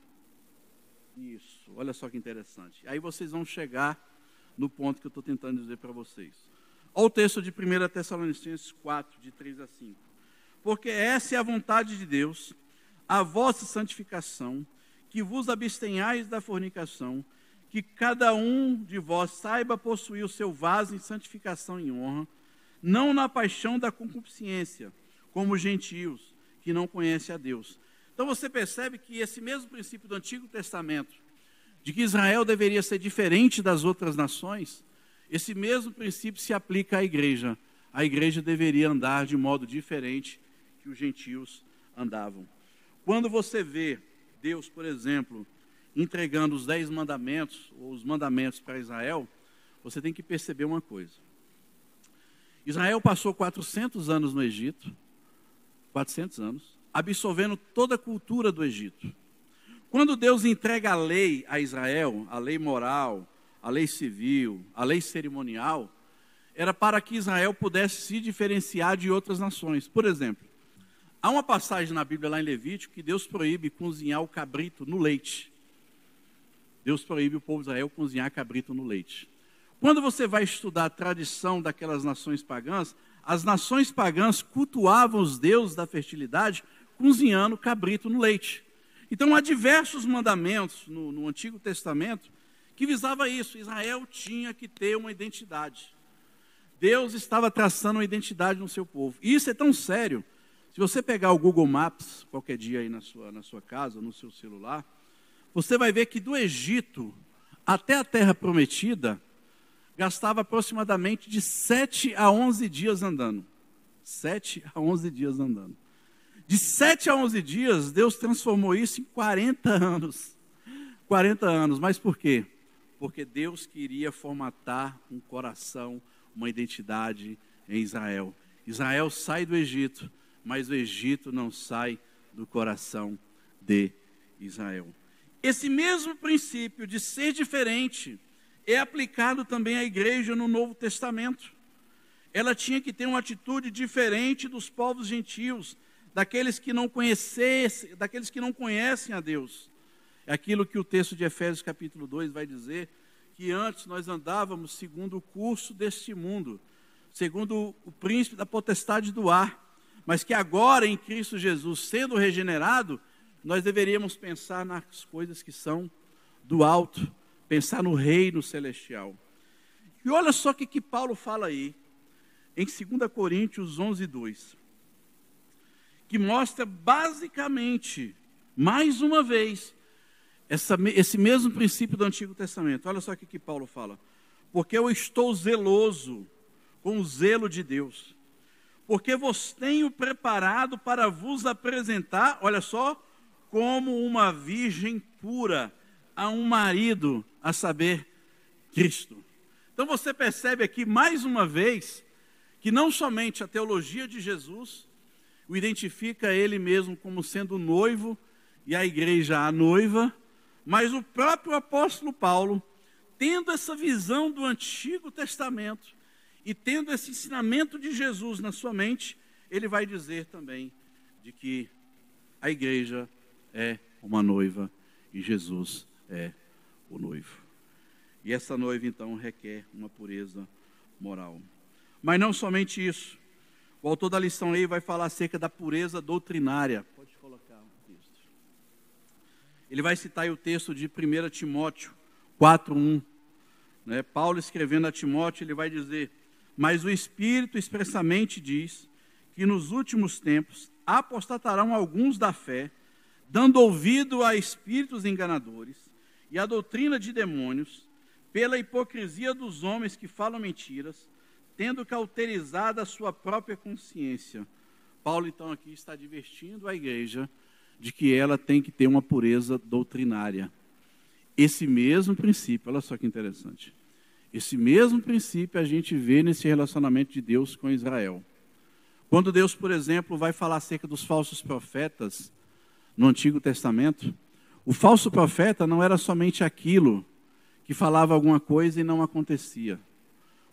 Isso, olha só que interessante. Aí vocês vão chegar no ponto que eu estou tentando dizer para vocês. Olha o texto de 1 Tessalonicenses 4, de 3 a 5. Porque essa é a vontade de Deus, a vossa santificação, que vos abstenhais da fornicação, que cada um de vós saiba possuir o seu vaso em santificação e honra, não na paixão da concupiscência, como os gentios, que não conhecem a Deus. Então você percebe que esse mesmo princípio do Antigo Testamento, de que Israel deveria ser diferente das outras nações, esse mesmo princípio se aplica à igreja. A igreja deveria andar de modo diferente que os gentios andavam. Quando você vê Deus, por exemplo, entregando os 10 mandamentos, ou os mandamentos para Israel, você tem que perceber uma coisa. Israel passou 400 anos no Egito, 400 anos, absorvendo toda a cultura do Egito. Quando Deus entrega a lei a Israel, a lei moral, a lei civil, a lei cerimonial, era para que Israel pudesse se diferenciar de outras nações. Por exemplo, há uma passagem na Bíblia, lá em Levítico, que Deus proíbe cozinhar o cabrito no leite. Deus proíbe o povo de Israel cozinhar cabrito no leite. Quando você vai estudar a tradição daquelas nações pagãs, as nações pagãs cultuavam os deuses da fertilidade cozinhando cabrito no leite. Então há diversos mandamentos no Antigo Testamento que visava isso. Israel tinha que ter uma identidade. Deus estava traçando uma identidade no seu povo. E isso é tão sério. Se você pegar o Google Maps, qualquer dia aí na sua casa, no seu celular, você vai ver que do Egito até a Terra Prometida, gastava aproximadamente de 7 a 11 dias andando. 7 a 11 dias andando. De 7 a 11 dias, Deus transformou isso em 40 anos. 40 anos. Mas por quê? Porque Deus queria formatar um coração, uma identidade em Israel. Israel sai do Egito, mas o Egito não sai do coração de Israel. Esse mesmo princípio de ser diferente é aplicado também à igreja no Novo Testamento. Ela tinha que ter uma atitude diferente dos povos gentios, daqueles que não conhecem a Deus. É aquilo que o texto de Efésios capítulo 2 vai dizer, que antes nós andávamos segundo o curso deste mundo, segundo o príncipe da potestade do ar, mas que agora em Cristo Jesus, sendo regenerado, nós deveríamos pensar nas coisas que são do alto, pensar no reino celestial. E olha só o que Paulo fala aí, em 2 Coríntios 11, 2, que mostra basicamente, mais uma vez, esse mesmo princípio do Antigo Testamento. Olha só o que Paulo fala. Porque eu estou zeloso com o zelo de Deus, porque vos tenho preparado para vos apresentar, olha só, como uma virgem pura a um marido, a saber, Cristo. Então você percebe aqui, mais uma vez, que não somente a teologia de Jesus o identifica ele mesmo como sendo noivo e a igreja a noiva, mas o próprio apóstolo Paulo, tendo essa visão do Antigo Testamento e tendo esse ensinamento de Jesus na sua mente, ele vai dizer também de que a igreja é uma noiva e Jesus é o noivo. E essa noiva, então, requer uma pureza moral. Mas não somente isso. O autor da lição aí vai falar acerca da pureza doutrinária. Pode colocar o texto. Ele vai citar aí o texto de 1 Timóteo 4:1. Paulo escrevendo a Timóteo, ele vai dizer: mas o Espírito expressamente diz que nos últimos tempos apostatarão alguns da fé, dando ouvido a espíritos enganadores e a doutrina de demônios, pela hipocrisia dos homens que falam mentiras, tendo cauterizado a sua própria consciência. Paulo, então, aqui está advertindo a igreja de que ela tem que ter uma pureza doutrinária. Esse mesmo princípio, olha só que interessante, esse mesmo princípio a gente vê nesse relacionamento de Deus com Israel. Quando Deus, por exemplo, vai falar acerca dos falsos profetas no Antigo Testamento, o falso profeta não era somente aquilo que falava alguma coisa e não acontecia.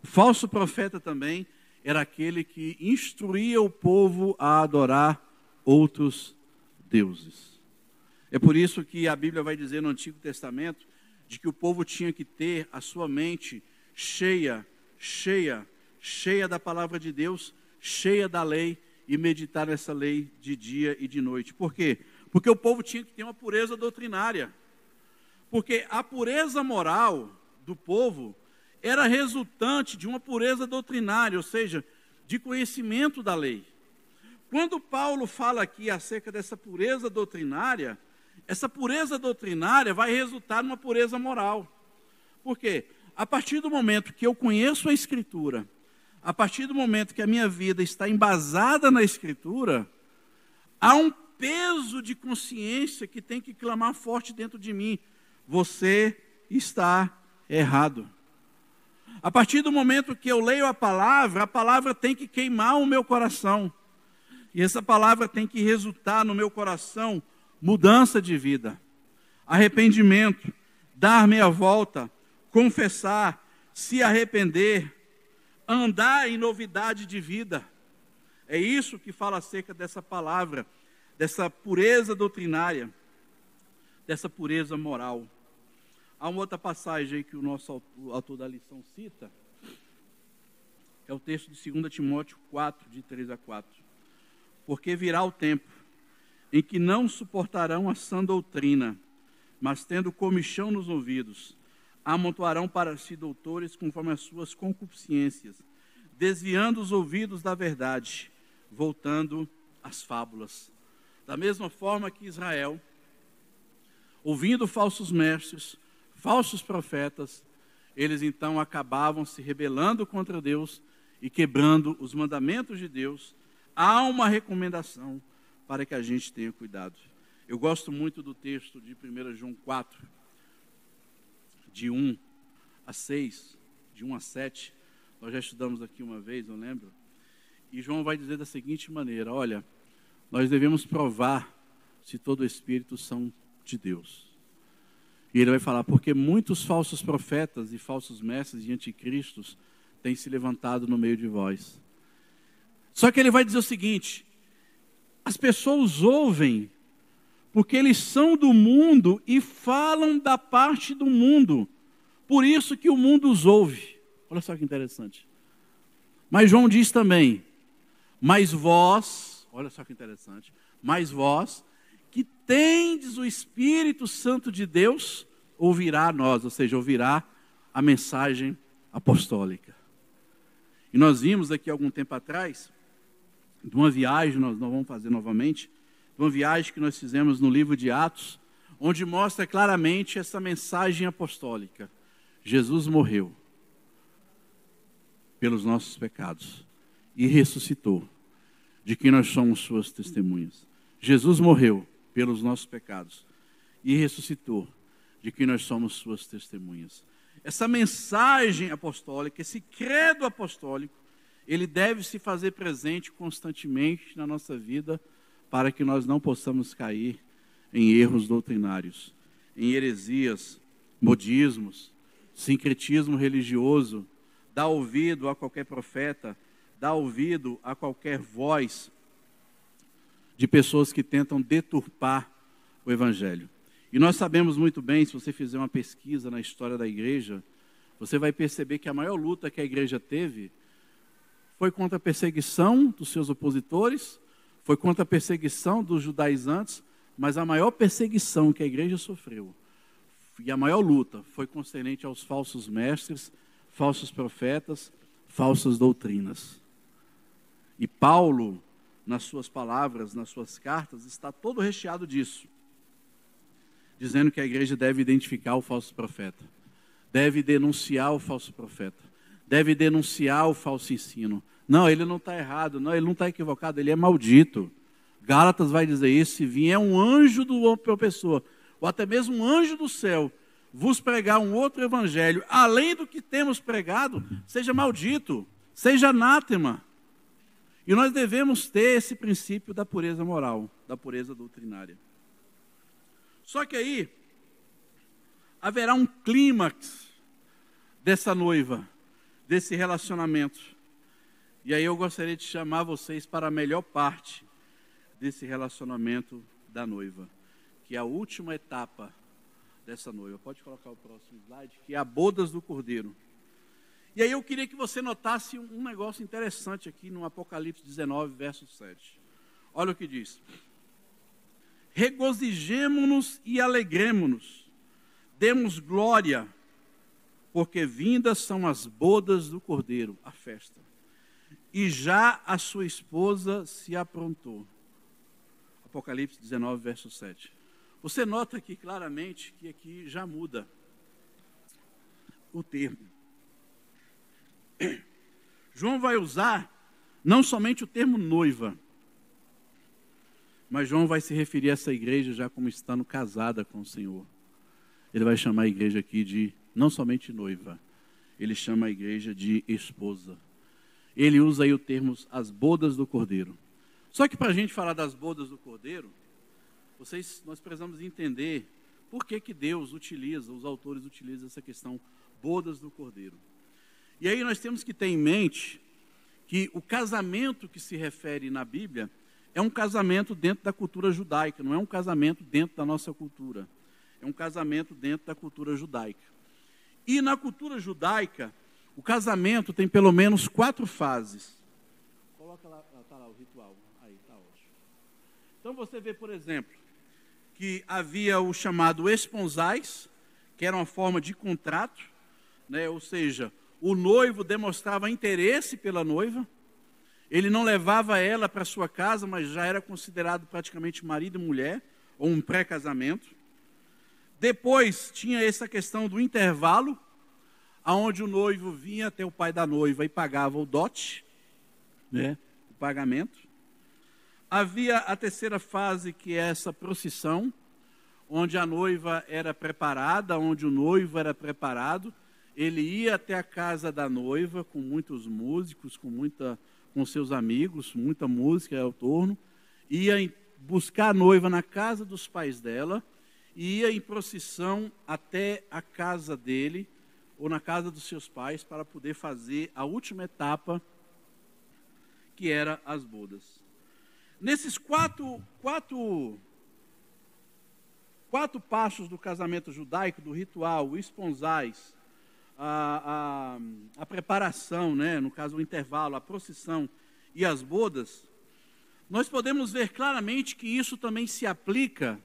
O falso profeta também era aquele que instruía o povo a adorar outros deuses. É por isso que a Bíblia vai dizer no Antigo Testamento de que o povo tinha que ter a sua mente cheia da palavra de Deus, cheia da lei, e meditar nessa lei de dia e de noite. Por quê? Porque o povo tinha que ter uma pureza doutrinária. Porque a pureza moral do povo era resultante de uma pureza doutrinária, ou seja, de conhecimento da lei. Quando Paulo fala aqui acerca dessa pureza doutrinária, essa pureza doutrinária vai resultar numa pureza moral. Por quê? A partir do momento que eu conheço a Escritura, a partir do momento que a minha vida está embasada na Escritura, há um peso de consciência que tem que clamar forte dentro de mim: você está errado. A partir do momento que eu leio a palavra tem que queimar o meu coração. E essa palavra tem que resultar no meu coração mudança de vida, arrependimento, dar meia volta, confessar, se arrepender, andar em novidade de vida. É isso que fala acerca dessa palavra, dessa pureza doutrinária, dessa pureza moral. Há uma outra passagem aí que o nosso autor da lição cita, é o texto de 2 Timóteo 4, de 3 a 4. Porque virá o tempo em que não suportarão a sã doutrina, mas tendo comichão nos ouvidos, amontoarão para si doutores conforme as suas concupiscências, desviando os ouvidos da verdade, voltando às fábulas. Da mesma forma que Israel, ouvindo falsos mestres, falsos profetas, eles então acabavam se rebelando contra Deus e quebrando os mandamentos de Deus. Há uma recomendação para que a gente tenha cuidado. Eu gosto muito do texto de 1 João 4, de 1 a 6, de 1 a 7. Nós já estudamos aqui uma vez, eu lembro. E João vai dizer da seguinte maneira: olha, nós devemos provar se todo o Espírito são de Deus. E ele vai falar, porque muitos falsos profetas e falsos mestres e anticristos têm se levantado no meio de vós. Só que ele vai dizer o seguinte: as pessoas ouvem porque eles são do mundo e falam da parte do mundo. Por isso que o mundo os ouve. Olha só que interessante. Mas João diz também, mas vós, olha só que interessante, mas vós que tendes o Espírito Santo de Deus, ouvirá a nós, ou seja, ouvirá a mensagem apostólica. E nós vimos aqui algum tempo atrás, de uma viagem, nós vamos fazer novamente, de uma viagem que nós fizemos no livro de Atos, onde mostra claramente essa mensagem apostólica. Jesus morreu pelos nossos pecados e ressuscitou, de que nós somos suas testemunhas. Jesus morreu pelos nossos pecados e ressuscitou, de que nós somos suas testemunhas. Essa mensagem apostólica, esse credo apostólico, ele deve se fazer presente constantemente na nossa vida, para que nós não possamos cair em erros doutrinários, em heresias, modismos, sincretismo religioso, dar ouvido a qualquer profeta, dar ouvido a qualquer voz de pessoas que tentam deturpar o Evangelho. E nós sabemos muito bem, se você fizer uma pesquisa na história da igreja, você vai perceber que a maior luta que a igreja teve foi contra a perseguição dos seus opositores, foi contra a perseguição dos judaizantes, mas a maior perseguição que a igreja sofreu, e a maior luta, foi concernente aos falsos mestres, falsos profetas, falsas doutrinas. E Paulo, nas suas palavras, nas suas cartas, está todo recheado disso, dizendo que a igreja deve identificar o falso profeta, deve denunciar o falso profeta, deve denunciar o falso ensino. Não, ele não está errado, não, ele não está equivocado, ele é maldito. Gálatas vai dizer isso: se vier um anjo de uma pessoa, ou até mesmo um anjo do céu, vos pregar um outro evangelho, além do que temos pregado, seja maldito, seja anátema. E nós devemos ter esse princípio da pureza moral, da pureza doutrinária. Só que aí, haverá um clímax dessa noiva, desse relacionamento. E aí eu gostaria de chamar vocês para a melhor parte desse relacionamento da noiva, que é a última etapa dessa noiva. Pode colocar o próximo slide, que é a bodas do Cordeiro. E aí eu queria que você notasse um negócio interessante aqui no Apocalipse 19, verso 7. Olha o que diz: regozijemo-nos e alegremo-nos, demos glória, porque vindas são as bodas do Cordeiro, a festa, e já a sua esposa se aprontou. Apocalipse 19, verso 7. Você nota aqui claramente que aqui já muda o termo. João vai usar não somente o termo noiva, mas João vai se referir a essa igreja já como estando casada com o Senhor. Ele vai chamar a igreja aqui de não somente noiva, ele chama a igreja de esposa. Ele usa aí o termo as bodas do Cordeiro. Só que para a gente falar das bodas do Cordeiro, nós precisamos entender por que Deus utiliza, os autores utilizam essa questão bodas do Cordeiro. E aí nós temos que ter em mente que o casamento que se refere na Bíblia é um casamento dentro da cultura judaica, não é um casamento dentro da nossa cultura. É um casamento dentro da cultura judaica. E na cultura judaica, o casamento tem pelo menos 4 fases. Coloca lá, está lá o ritual. Aí, está ótimo. Então você vê, por exemplo, que havia o chamado esponsais, que era uma forma de contrato, né? Ou seja, o noivo demonstrava interesse pela noiva, ele não levava ela para sua casa, mas já era considerado praticamente marido e mulher, ou um pré-casamento. Depois tinha essa questão do intervalo, onde o noivo vinha até o pai da noiva e pagava o dote, né, o pagamento. Havia a terceira fase, que é essa procissão, onde a noiva era preparada, onde o noivo era preparado. Ele ia até a casa da noiva com muitos músicos, com seus amigos, muita música ao torno, ia buscar a noiva na casa dos pais dela, e ia em procissão até a casa dele, ou na casa dos seus pais, para poder fazer a última etapa, que era as bodas. Nesses quatro passos do casamento judaico, do ritual, o esponsais, a preparação, né, no caso o intervalo, a procissão e as bodas, nós podemos ver claramente que isso também se aplica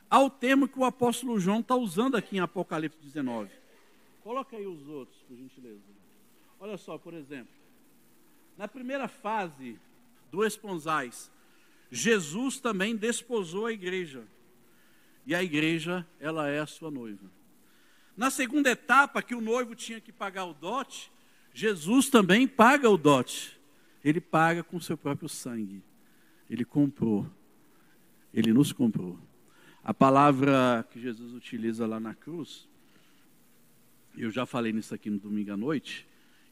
ao termo que o apóstolo João está usando aqui em Apocalipse 19. Coloca aí os outros, por gentileza. Olha só, por exemplo, na primeira fase do esponsais, Jesus também desposou a igreja. E a igreja, ela é a sua noiva. Na segunda etapa, que o noivo tinha que pagar o dote, Jesus também paga o dote. Ele paga com seu próprio sangue. Ele comprou. Ele nos comprou. A palavra que Jesus utiliza lá na cruz, eu já falei nisso aqui no domingo à noite,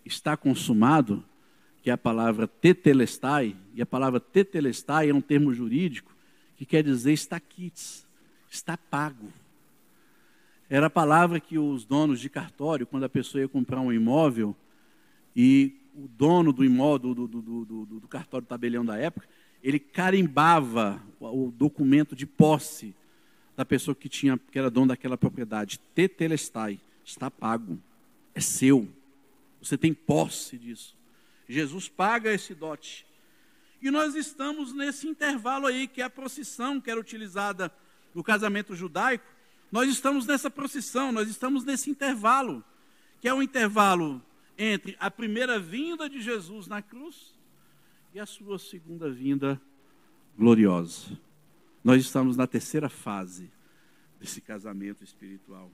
está consumado, que é a palavra tetelestai, e a palavra tetelestai é um termo jurídico que quer dizer está quites, está pago. Era a palavra que os donos de cartório, quando a pessoa ia comprar um imóvel, e o dono do imóvel, do cartório do tabelião da época, ele carimbava o documento de posse da pessoa que era dono daquela propriedade. Tetelestai, está pago, é seu, você tem posse disso. Jesus paga esse dote. E nós estamos nesse intervalo aí, que é a procissão que era utilizada no casamento judaico. Nós estamos nessa procissão, nós estamos nesse intervalo, que é o intervalo entre a primeira vinda de Jesus na cruz e a sua segunda vinda gloriosa. Nós estamos na terceira fase desse casamento espiritual.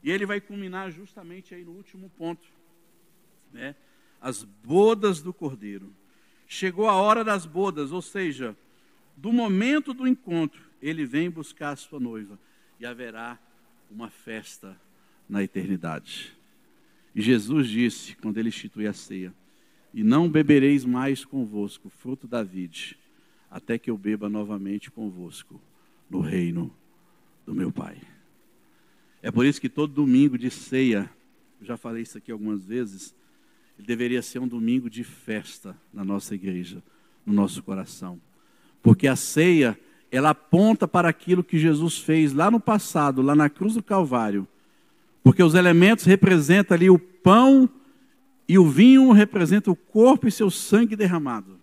E ele vai culminar justamente aí no último ponto, né? As bodas do Cordeiro. Chegou a hora das bodas, ou seja, do momento do encontro, ele vem buscar a sua noiva. E haverá uma festa na eternidade. E Jesus disse, quando ele institui a ceia: e não bebereis mais convosco fruto da vide, até que eu beba novamente convosco no reino do meu Pai. É por isso que todo domingo de ceia, eu já falei isso aqui algumas vezes, ele deveria ser um domingo de festa na nossa igreja, no nosso coração. Porque a ceia, ela aponta para aquilo que Jesus fez lá no passado, lá na cruz do Calvário. Porque os elementos representam ali o pão e o vinho representam o corpo e seu sangue derramado.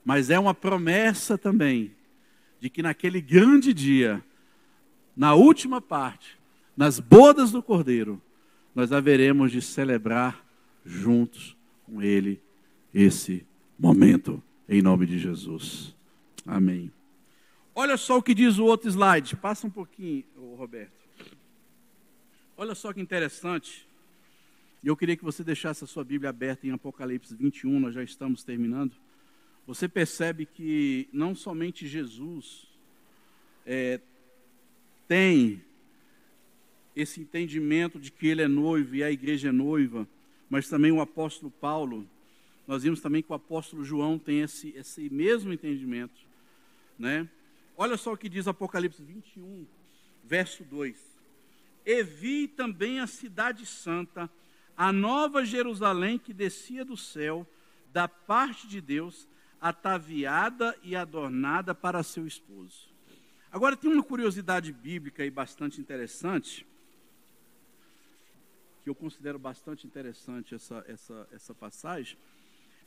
Mas é uma promessa também de que naquele grande dia, na última parte, nas bodas do Cordeiro, nós haveremos de celebrar juntos com Ele esse momento, em nome de Jesus. Amém. Olha só o que diz o outro slide. Passa um pouquinho, Roberto. Olha só que interessante. Eu queria que você deixasse a sua Bíblia aberta em Apocalipse 21, nós já estamos terminando. Você percebe que não somente Jesus tem esse entendimento de que ele é noivo e a igreja é noiva, mas também o apóstolo Paulo, nós vimos também que o apóstolo João tem esse mesmo entendimento, né? Olha só o que diz Apocalipse 21, verso 2. E vi também a cidade santa, a nova Jerusalém que descia do céu, da parte de Deus, ataviada e adornada para seu esposo. Agora tem uma curiosidade bíblica aí bastante interessante, que eu considero bastante interessante essa passagem,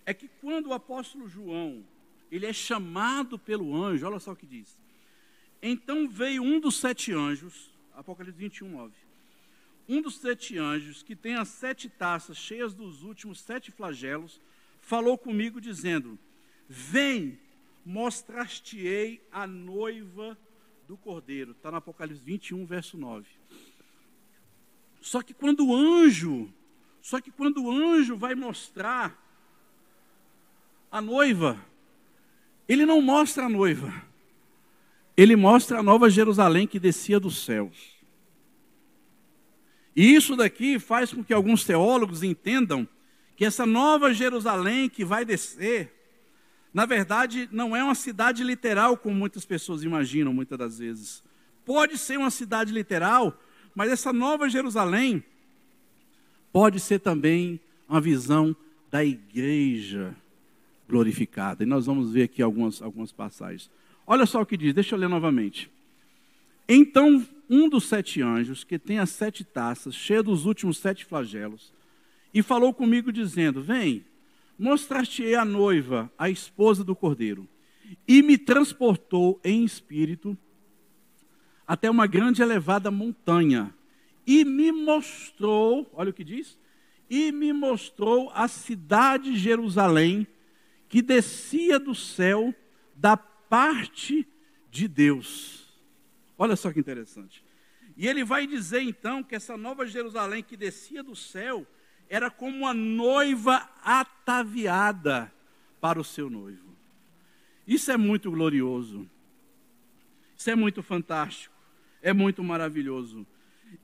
é que quando o apóstolo João, ele é chamado pelo anjo, olha só o que diz. Então veio um dos 7 anjos, Apocalipse 21, 9. Um dos 7 anjos, que tem as 7 taças cheias dos últimos 7 flagelos, falou comigo dizendo, vem, mostrar-te-ei a noiva do Cordeiro. Está no Apocalipse 21, verso 9. Só que quando o anjo vai mostrar a noiva, ele não mostra a noiva, ele mostra a nova Jerusalém que descia dos céus. E isso daqui faz com que alguns teólogos entendam que essa nova Jerusalém que vai descer, na verdade, não é uma cidade literal, como muitas pessoas imaginam, muitas das vezes. Pode ser uma cidade literal, mas essa nova Jerusalém pode ser também uma visão da igreja glorificada. E nós vamos ver aqui algumas passagens. Olha só o que diz, deixa eu ler novamente. Então, um dos 7 anjos, que tem as 7 taças, cheia dos últimos 7 flagelos, e falou comigo dizendo, vem, mostrar-te-ei a noiva, a esposa do Cordeiro. E me transportou em espírito até uma grande e elevada montanha. E me mostrou, olha o que diz, e me mostrou a cidade de Jerusalém, que descia do céu da parte de Deus. Olha só que interessante. E ele vai dizer então que essa nova Jerusalém que descia do céu era como uma noiva ataviada para o seu noivo. Isso é muito glorioso. Isso é muito fantástico. É muito maravilhoso.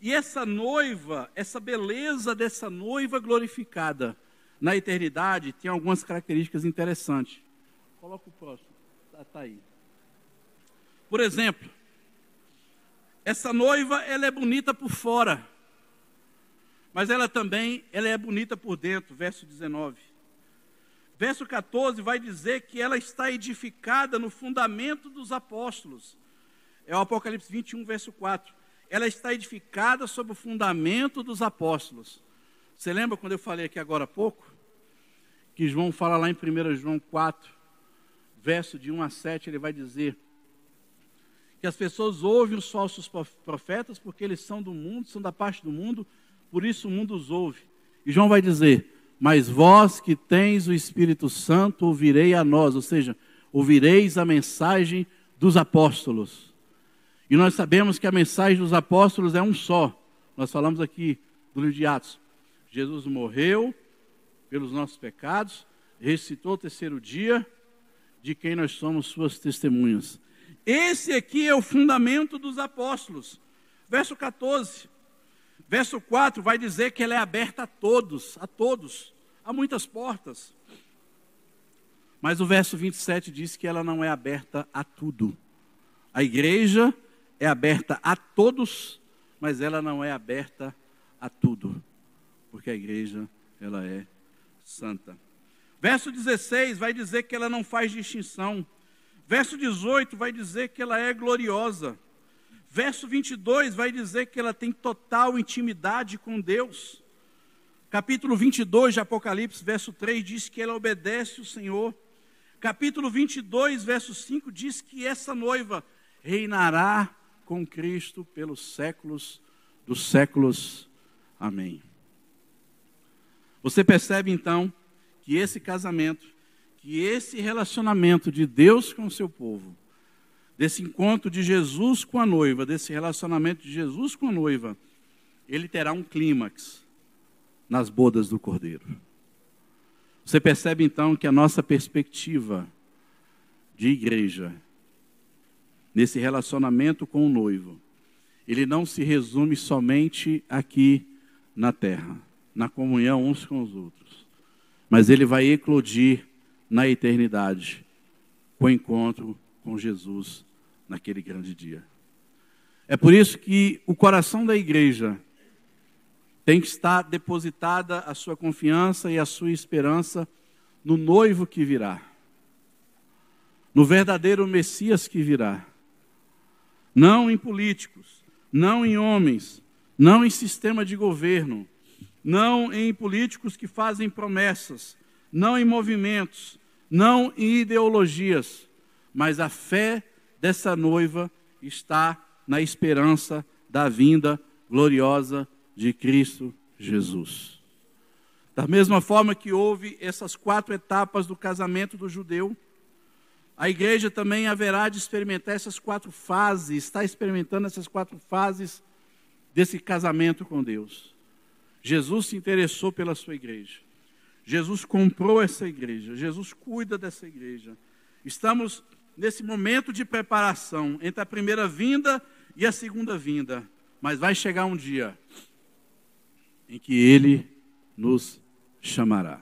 E essa noiva, essa beleza dessa noiva glorificada na eternidade tem algumas características interessantes. Coloca o próximo. Está aí. Por exemplo, essa noiva, ela é bonita por fora, mas ela é bonita por dentro, verso 19. Verso 14 vai dizer que ela está edificada no fundamento dos apóstolos. É o Apocalipse 21, verso 4. Ela está edificada sobre o fundamento dos apóstolos. Você lembra quando eu falei aqui agora há pouco? Que João fala lá em 1 João 4, verso de 1 a 7, ele vai dizer que as pessoas ouvem os falsos profetas porque eles são do mundo, são da parte do mundo, por isso o mundo os ouve. E João vai dizer, mas vós que tens o Espírito Santo, ouvirei a nós, ou seja, ouvireis a mensagem dos apóstolos. E nós sabemos que a mensagem dos apóstolos é um só. Nós falamos aqui do livro de Atos. Jesus morreu pelos nossos pecados, ressuscitou o 3º dia, de quem nós somos suas testemunhas. Esse aqui é o fundamento dos apóstolos. Verso 14. Verso 4 vai dizer que ela é aberta a todos, há muitas portas. Mas o verso 27 diz que ela não é aberta a tudo. A igreja é aberta a todos, mas ela não é aberta a tudo, porque a igreja, ela é santa. Verso 16 vai dizer que ela não faz distinção. Verso 18 vai dizer que ela é gloriosa. Verso 22 vai dizer que ela tem total intimidade com Deus. Capítulo 22 de Apocalipse, verso 3, diz que ela obedece o Senhor. Capítulo 22, verso 5, diz que essa noiva reinará com Cristo pelos séculos dos séculos. Amém. Você percebe então que esse casamento, que esse relacionamento de Deus com o seu povo, desse encontro de Jesus com a noiva, desse relacionamento de Jesus com a noiva, ele terá um clímax nas bodas do Cordeiro. Você percebe então que a nossa perspectiva de igreja, nesse relacionamento com o noivo, ele não se resume somente aqui na terra. na comunhão uns com os outros, mas ele vai eclodir na eternidade, com o encontro com Jesus naquele grande dia. É por isso que o coração da igreja tem que estar depositada a sua confiança e a sua esperança no noivo que virá, no verdadeiro Messias que virá. Não em políticos, não em homens, não em sistema de governo, não em políticos que fazem promessas, não em movimentos, não em ideologias, mas a fé dessa noiva está na esperança da vinda gloriosa de Cristo Jesus. Da mesma forma que houve essas 4 etapas do casamento do judeu, a igreja também haverá de experimentar essas 4 fases, está experimentando essas 4 fases desse casamento com Deus. Jesus se interessou pela sua igreja. Jesus comprou essa igreja. Jesus cuida dessa igreja. Estamos nesse momento de preparação entre a primeira vinda e a segunda vinda. Mas vai chegar um dia em que Ele nos chamará.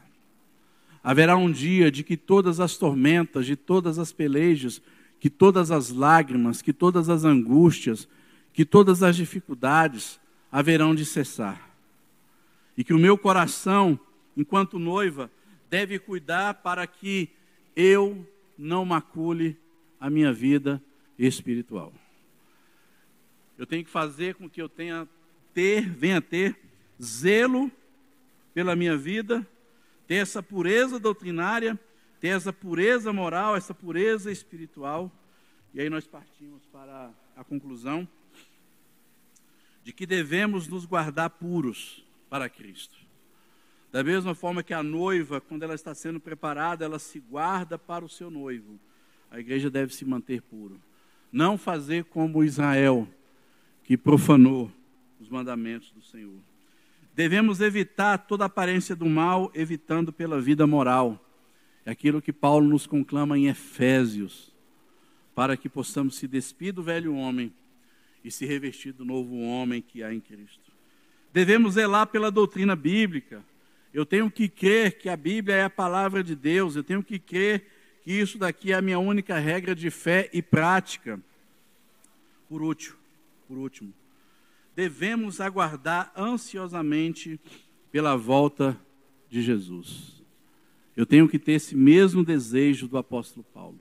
Haverá um dia de que todas as tormentas, de todas as pelejas, que todas as lágrimas, que todas as angústias, que todas as dificuldades haverão de cessar. E que o meu coração, enquanto noiva, deve cuidar para que eu não macule a minha vida espiritual. Eu tenho que fazer com que eu venha a ter zelo pela minha vida, ter essa pureza doutrinária, ter essa pureza moral, essa pureza espiritual. E aí nós partimos para a conclusão de que devemos nos guardar puros para Cristo. Da mesma forma que a noiva, quando ela está sendo preparada, ela se guarda para o seu noivo. A igreja deve se manter puro. Não fazer como Israel, que profanou os mandamentos do Senhor. Devemos evitar toda aparência do mal, evitando pela vida moral. É aquilo que Paulo nos conclama em Efésios, para que possamos se despir do velho homem e se revestir do novo homem que há em Cristo. Devemos zelar pela doutrina bíblica. Eu tenho que crer que a Bíblia é a palavra de Deus. Eu tenho que crer que isso daqui é a minha única regra de fé e prática. Por último, devemos aguardar ansiosamente pela volta de Jesus. Eu tenho que ter esse mesmo desejo do apóstolo Paulo,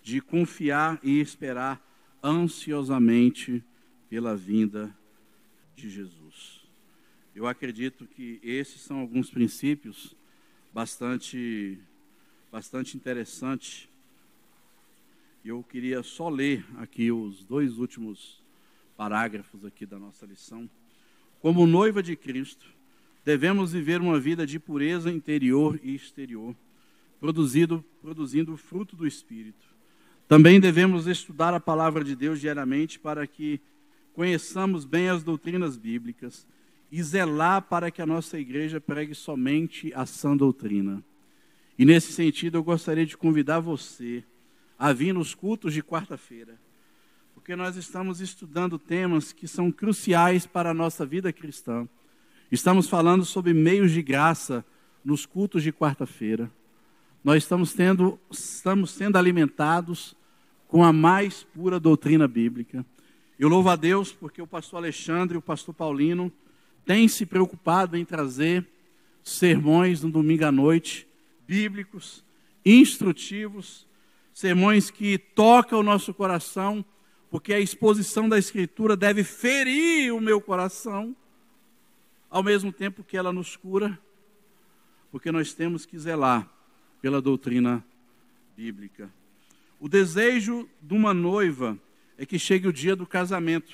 de confiar e esperar ansiosamente pela vinda de Jesus. Eu acredito que esses são alguns princípios bastante interessantes. Eu queria só ler aqui os 2 últimos parágrafos aqui da nossa lição. Como noiva de Cristo, devemos viver uma vida de pureza interior e exterior, produzindo o fruto do Espírito. Também devemos estudar a palavra de Deus diariamente para que conheçamos bem as doutrinas bíblicas e zelar para que a nossa igreja pregue somente a sã doutrina. E nesse sentido eu gostaria de convidar você a vir nos cultos de quarta-feira, porque nós estamos estudando temas que são cruciais para a nossa vida cristã. Estamos falando sobre meios de graça nos cultos de quarta-feira. Nós estamos sendo alimentados com a mais pura doutrina bíblica. Eu louvo a Deus porque o pastor Alexandre e o pastor Paulino têm se preocupado em trazer sermões no domingo à noite, bíblicos, instrutivos, sermões que tocam o nosso coração, porque a exposição da Escritura deve ferir o meu coração, ao mesmo tempo que ela nos cura, porque nós temos que zelar pela doutrina bíblica. O desejo de uma noiva é que chegue o dia do casamento.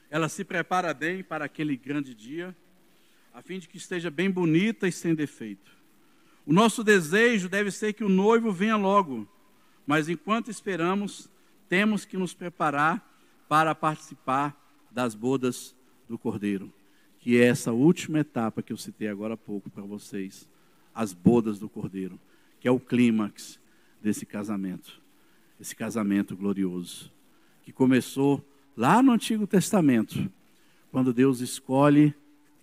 Ela se prepara bem para aquele grande dia, a fim de que esteja bem bonita e sem defeito. O nosso desejo deve ser que o noivo venha logo, mas enquanto esperamos, temos que nos preparar para participar das bodas do Cordeiro, que é essa última etapa que eu citei agora há pouco para vocês, as bodas do Cordeiro, que é o clímax desse casamento, esse casamento glorioso, que começou lá no Antigo Testamento, quando Deus escolhe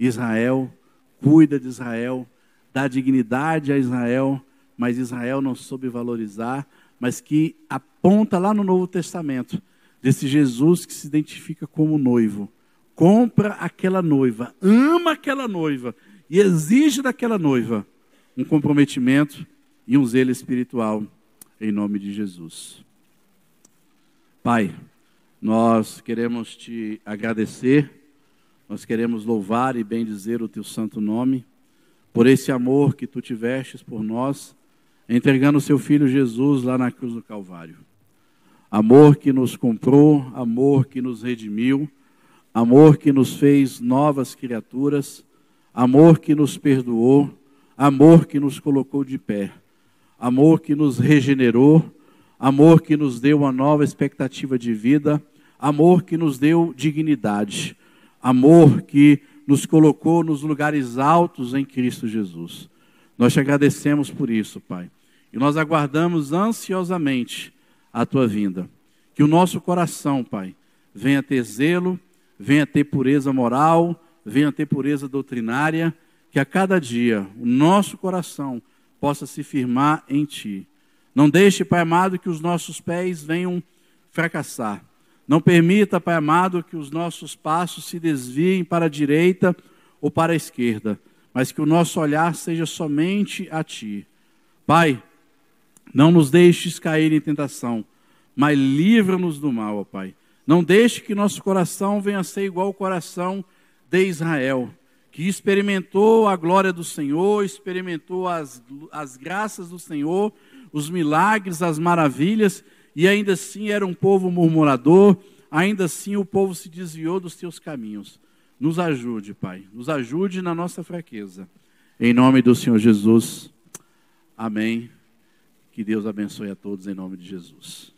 Israel, cuida de Israel, dá dignidade a Israel, mas Israel não soube valorizar, mas que aponta lá no Novo Testamento, desse Jesus que se identifica como noivo, compra aquela noiva, ama aquela noiva e exige daquela noiva um comprometimento e um zelo espiritual, em nome de Jesus. Pai, nós queremos te agradecer, nós queremos louvar e bendizer o teu santo nome, por esse amor que tu tivestes por nós, entregando o seu Filho Jesus lá na cruz do Calvário. Amor que nos comprou, amor que nos redimiu, amor que nos fez novas criaturas, amor que nos perdoou, amor que nos colocou de pé, amor que nos regenerou, amor que nos deu uma nova expectativa de vida, amor que nos deu dignidade, amor que nos colocou nos lugares altos em Cristo Jesus. Nós te agradecemos por isso, Pai. E nós aguardamos ansiosamente a tua vinda. Que o nosso coração, Pai, venha ter zelo, venha ter pureza moral, venha ter pureza doutrinária, que a cada dia o nosso coração possa se firmar em Ti. Não deixe, Pai amado, que os nossos pés venham fracassar. Não permita, Pai amado, que os nossos passos se desviem para a direita ou para a esquerda, mas que o nosso olhar seja somente a Ti. Pai, não nos deixes cair em tentação, mas livra-nos do mal, ó Pai. Não deixe que nosso coração venha a ser igual ao coração de Israel, que experimentou a glória do Senhor, experimentou as graças do Senhor, os milagres, as maravilhas, e ainda assim era um povo murmurador, ainda assim o povo se desviou dos teus caminhos. Nos ajude, Pai, nos ajude na nossa fraqueza. Em nome do Senhor Jesus, amém. Que Deus abençoe a todos em nome de Jesus.